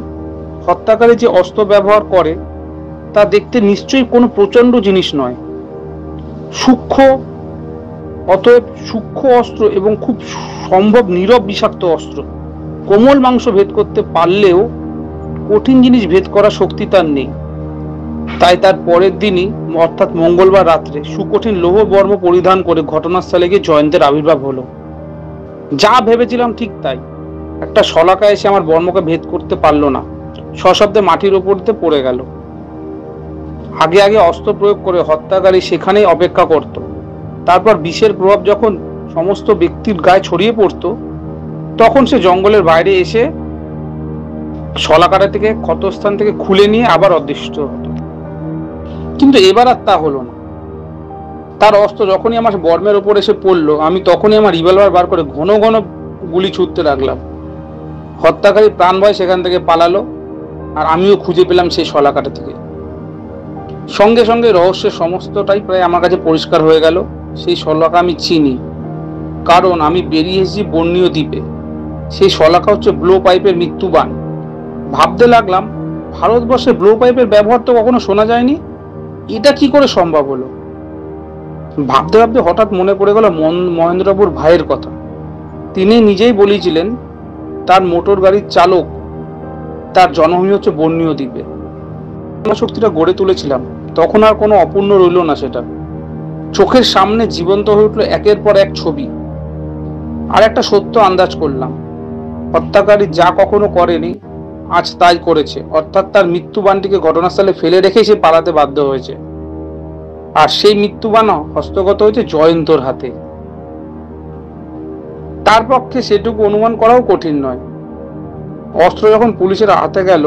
হত্যাকারী যে অস্ত্র ব্যবহার করে তা দেখতে নিশ্চয়ই কোনো প্রচন্ড জিনিস নয়, সূক্ষ্ম, অতএব সূক্ষ্ম অস্ত্র এবং খুব সম্ভব নীরব বিষাক্ত অস্ত্র। কোমল মাংস ভেদ করতে পারলেও কঠিন জিনিস ভেদ করার শক্তি তার নেই। তাই তার পরের দিনই অর্থাৎ মঙ্গলবার রাত্রে সুকঠিন লৌহ বর্ম পরিধান করে ঘটনাস্থলে গিয়ে জয়ন্তের আবির্ভাব হলো। যা ভেবেছিলাম ঠিক তাই, একটা শলাকা এসে আমার বর্মকে ভেদ করতে পারলো না, সশব্দে মাটির ওপর দিয়ে পড়ে গেল। আগে আগে অস্ত্র প্রয়োগ করে হত্যাকারী সেখানেই অপেক্ষা করত। তারপর বিষের প্রভাব যখন সমস্ত ব্যক্তির গায়ে ছড়িয়ে পড়তো তখন সে জঙ্গলের বাইরে এসে শলাকাটা থেকে ক্ষতস্থান থেকে খুলে নিয়ে আবার অদৃষ্ট হতো। কিন্তু এবার আর তা হলো না। তার অস্ত্র যখনই আমার বর্মের ওপর এসে পড়লো আমি তখনই আমার রিভলভার বার করে ঘন ঘন গুলি ছুটতে লাগলাম। হত্যাকারী প্রাণ ভয় সেখান থেকে পালালো আর আমিও খুঁজে পেলাম সেই শলাকাটা থেকে। সঙ্গে সঙ্গে রহস্যের সমস্তটাই প্রায় আমার কাছে পরিষ্কার হয়ে গেল। সেই শলাকা আমি চিনি, কারণ আমি বেরিয়ে এসেছি বর্ণীয় দ্বীপে। সেই শলাকা হচ্ছে ব্লো পাইপের মৃত্যুবাণ। ভাবতে লাগলাম ভারতবর্ষে ব্লো পাইপের ব্যবহার তো কখনো শোনা যায়নি, এটা কি করে সম্ভব হলো। ভাবতে ভাবতে হঠাৎ মনে পড়ে গেল মহেন্দ্রবাবুর ভাইয়ের কথা। তিনি নিজেই বলেছিলেন তার মোটর গাড়ির চালক, তার জন্মভূমি হচ্ছে বর্ণীয় দ্বীপে। শক্তিটা গড়ে তুলেছিলাম তখন আর কোনো অপূর্ণ রইল না। সেটা চোখের সামনে জীবন্ত হয়ে উঠলো একের পর এক ছবি। আর একটা সত্য আন্দাজ করলাম, হত্যাকারী যা কখনো করেনি আজ তাই করেছে, অর্থাৎ তার মৃত্যুবাণটিকে ঘটনাস্থলে ফেলে রেখে সে পালাতে বাধ্য হয়েছে। আর সেই মৃত্যুবাণও হস্তগত হয়েছে জয়ন্তর হাতে। তার পক্ষে সেটুকু অনুমান করাও কঠিন নয়। অস্ত্র যখন পুলিশের হাতে গেল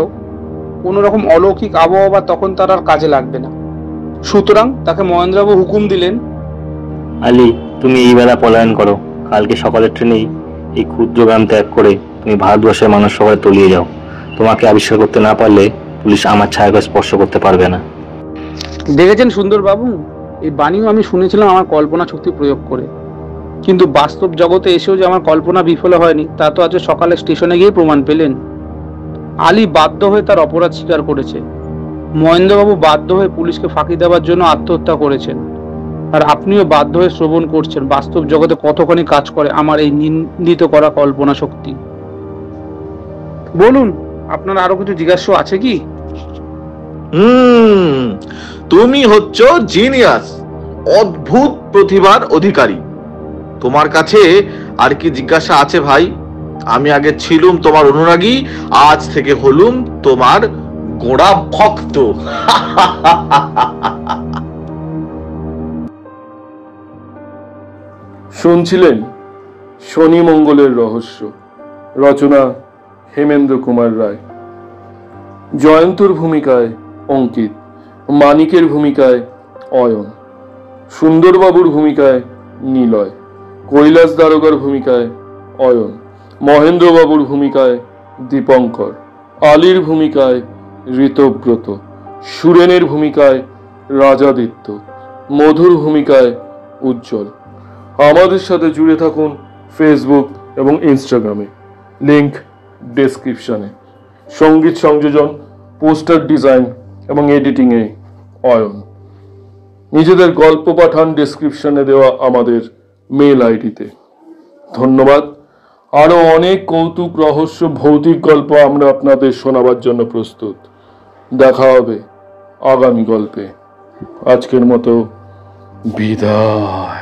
কোন রকম অলৌকিক আবহাওয়া তখন তার আর কাজে লাগবে না। সুতরাং তাকে মহেন্দ্রবাবু হুকুম দিলেন, আলী, তুমি এই বেলা পলায়ন করো। কালকে সকালের ট্রেনেই এই ক্ষুদ্র গ্রাম ত্যাগ করে তুমি ভারতবর্ষের মানুষ সবাই তলিয়ে যাও। তোমাকে আবিষ্কার করতে না পারলে পুলিশ আমার ছায়াকে স্পর্শ করতে পারবে না। দেখেছেন সুন্দরবাবু, এই বাণীও আমি শুনেছিলাম আমার কল্পনা শক্তি প্রয়োগ করে, কিন্তু বাস্তব জগতে এসেও যে আমার কল্পনা বিফল হয়নি তা তো আজ সকালে স্টেশনে গিয়ে প্রমাণ পেলেন। আলী বাধ্য হয়ে তার অপরাধ স্বীকার করেছে, মহেন্দ্রবাবু বাধ্য হয়ে পুলিশকে ফাঁকি দেওয়ার জন্য আত্মহত্যা করেছেন, আর আপনিও বাধ্য হয়ে শ্রবণ করছেন বাস্তব জগতে কতখানি কাজ করে আমার এই নিন্দিত করা কল্পনা শক্তি। বলুন, আপনার আরো কিছু জিজ্ঞাসা আছে কি? তুমি হচ্ছ জিনিয়াস, অদ্ভুত প্রতিভার অধিকারী। তোমার কাছে আর কি জিজ্ঞাসা আছে ভাই? আমি আগে ছিলুম তোমার অনুরাগী, আজ থেকে হলুম তোমার গোড়া ভক্ত। শুনছিলেন শনি মঙ্গলের রহস্য, রচনা হেমেন্দ্র কুমার রায়। জয়ন্তর ভূমিকায় অঙ্কিত, মানিকের ভূমিকায় অয়ন, সুন্দরবাবুর ভূমিকায় নিলয়, কৈলাস দারোগার ভূমিকায় অয়ন, মহেন্দ্রবাবুর ভূমিকায় দীপঙ্কর, আলীর ভূমিকায় ঋতব্রত, সুরেনের ভূমিকায় রাজাদিত্য, মধুর ভূমিকায় উজ্জ্বল। আমাদের সাথে জুড়ে থাকুন ফেসবুক এবং ইনস্টাগ্রামে, লিংক ডেসক্রিপশনে। সঙ্গীত সংযোজন, পোস্টার ডিজাইন এবং এডিটিংয়ে অয়ন। নিজেদের গল্প পাঠান ডেসক্রিপশনে দেওয়া আমাদের মেল আইডিতে। ধন্যবাদ। আরও অনেক কৌতুক, রহস্য, ভৌতিক গল্প আমরা আপনাদের শোনাবার জন্য প্রস্তুত। দেখা হবে আগামী গল্পে। আজকের মতো বিদায়।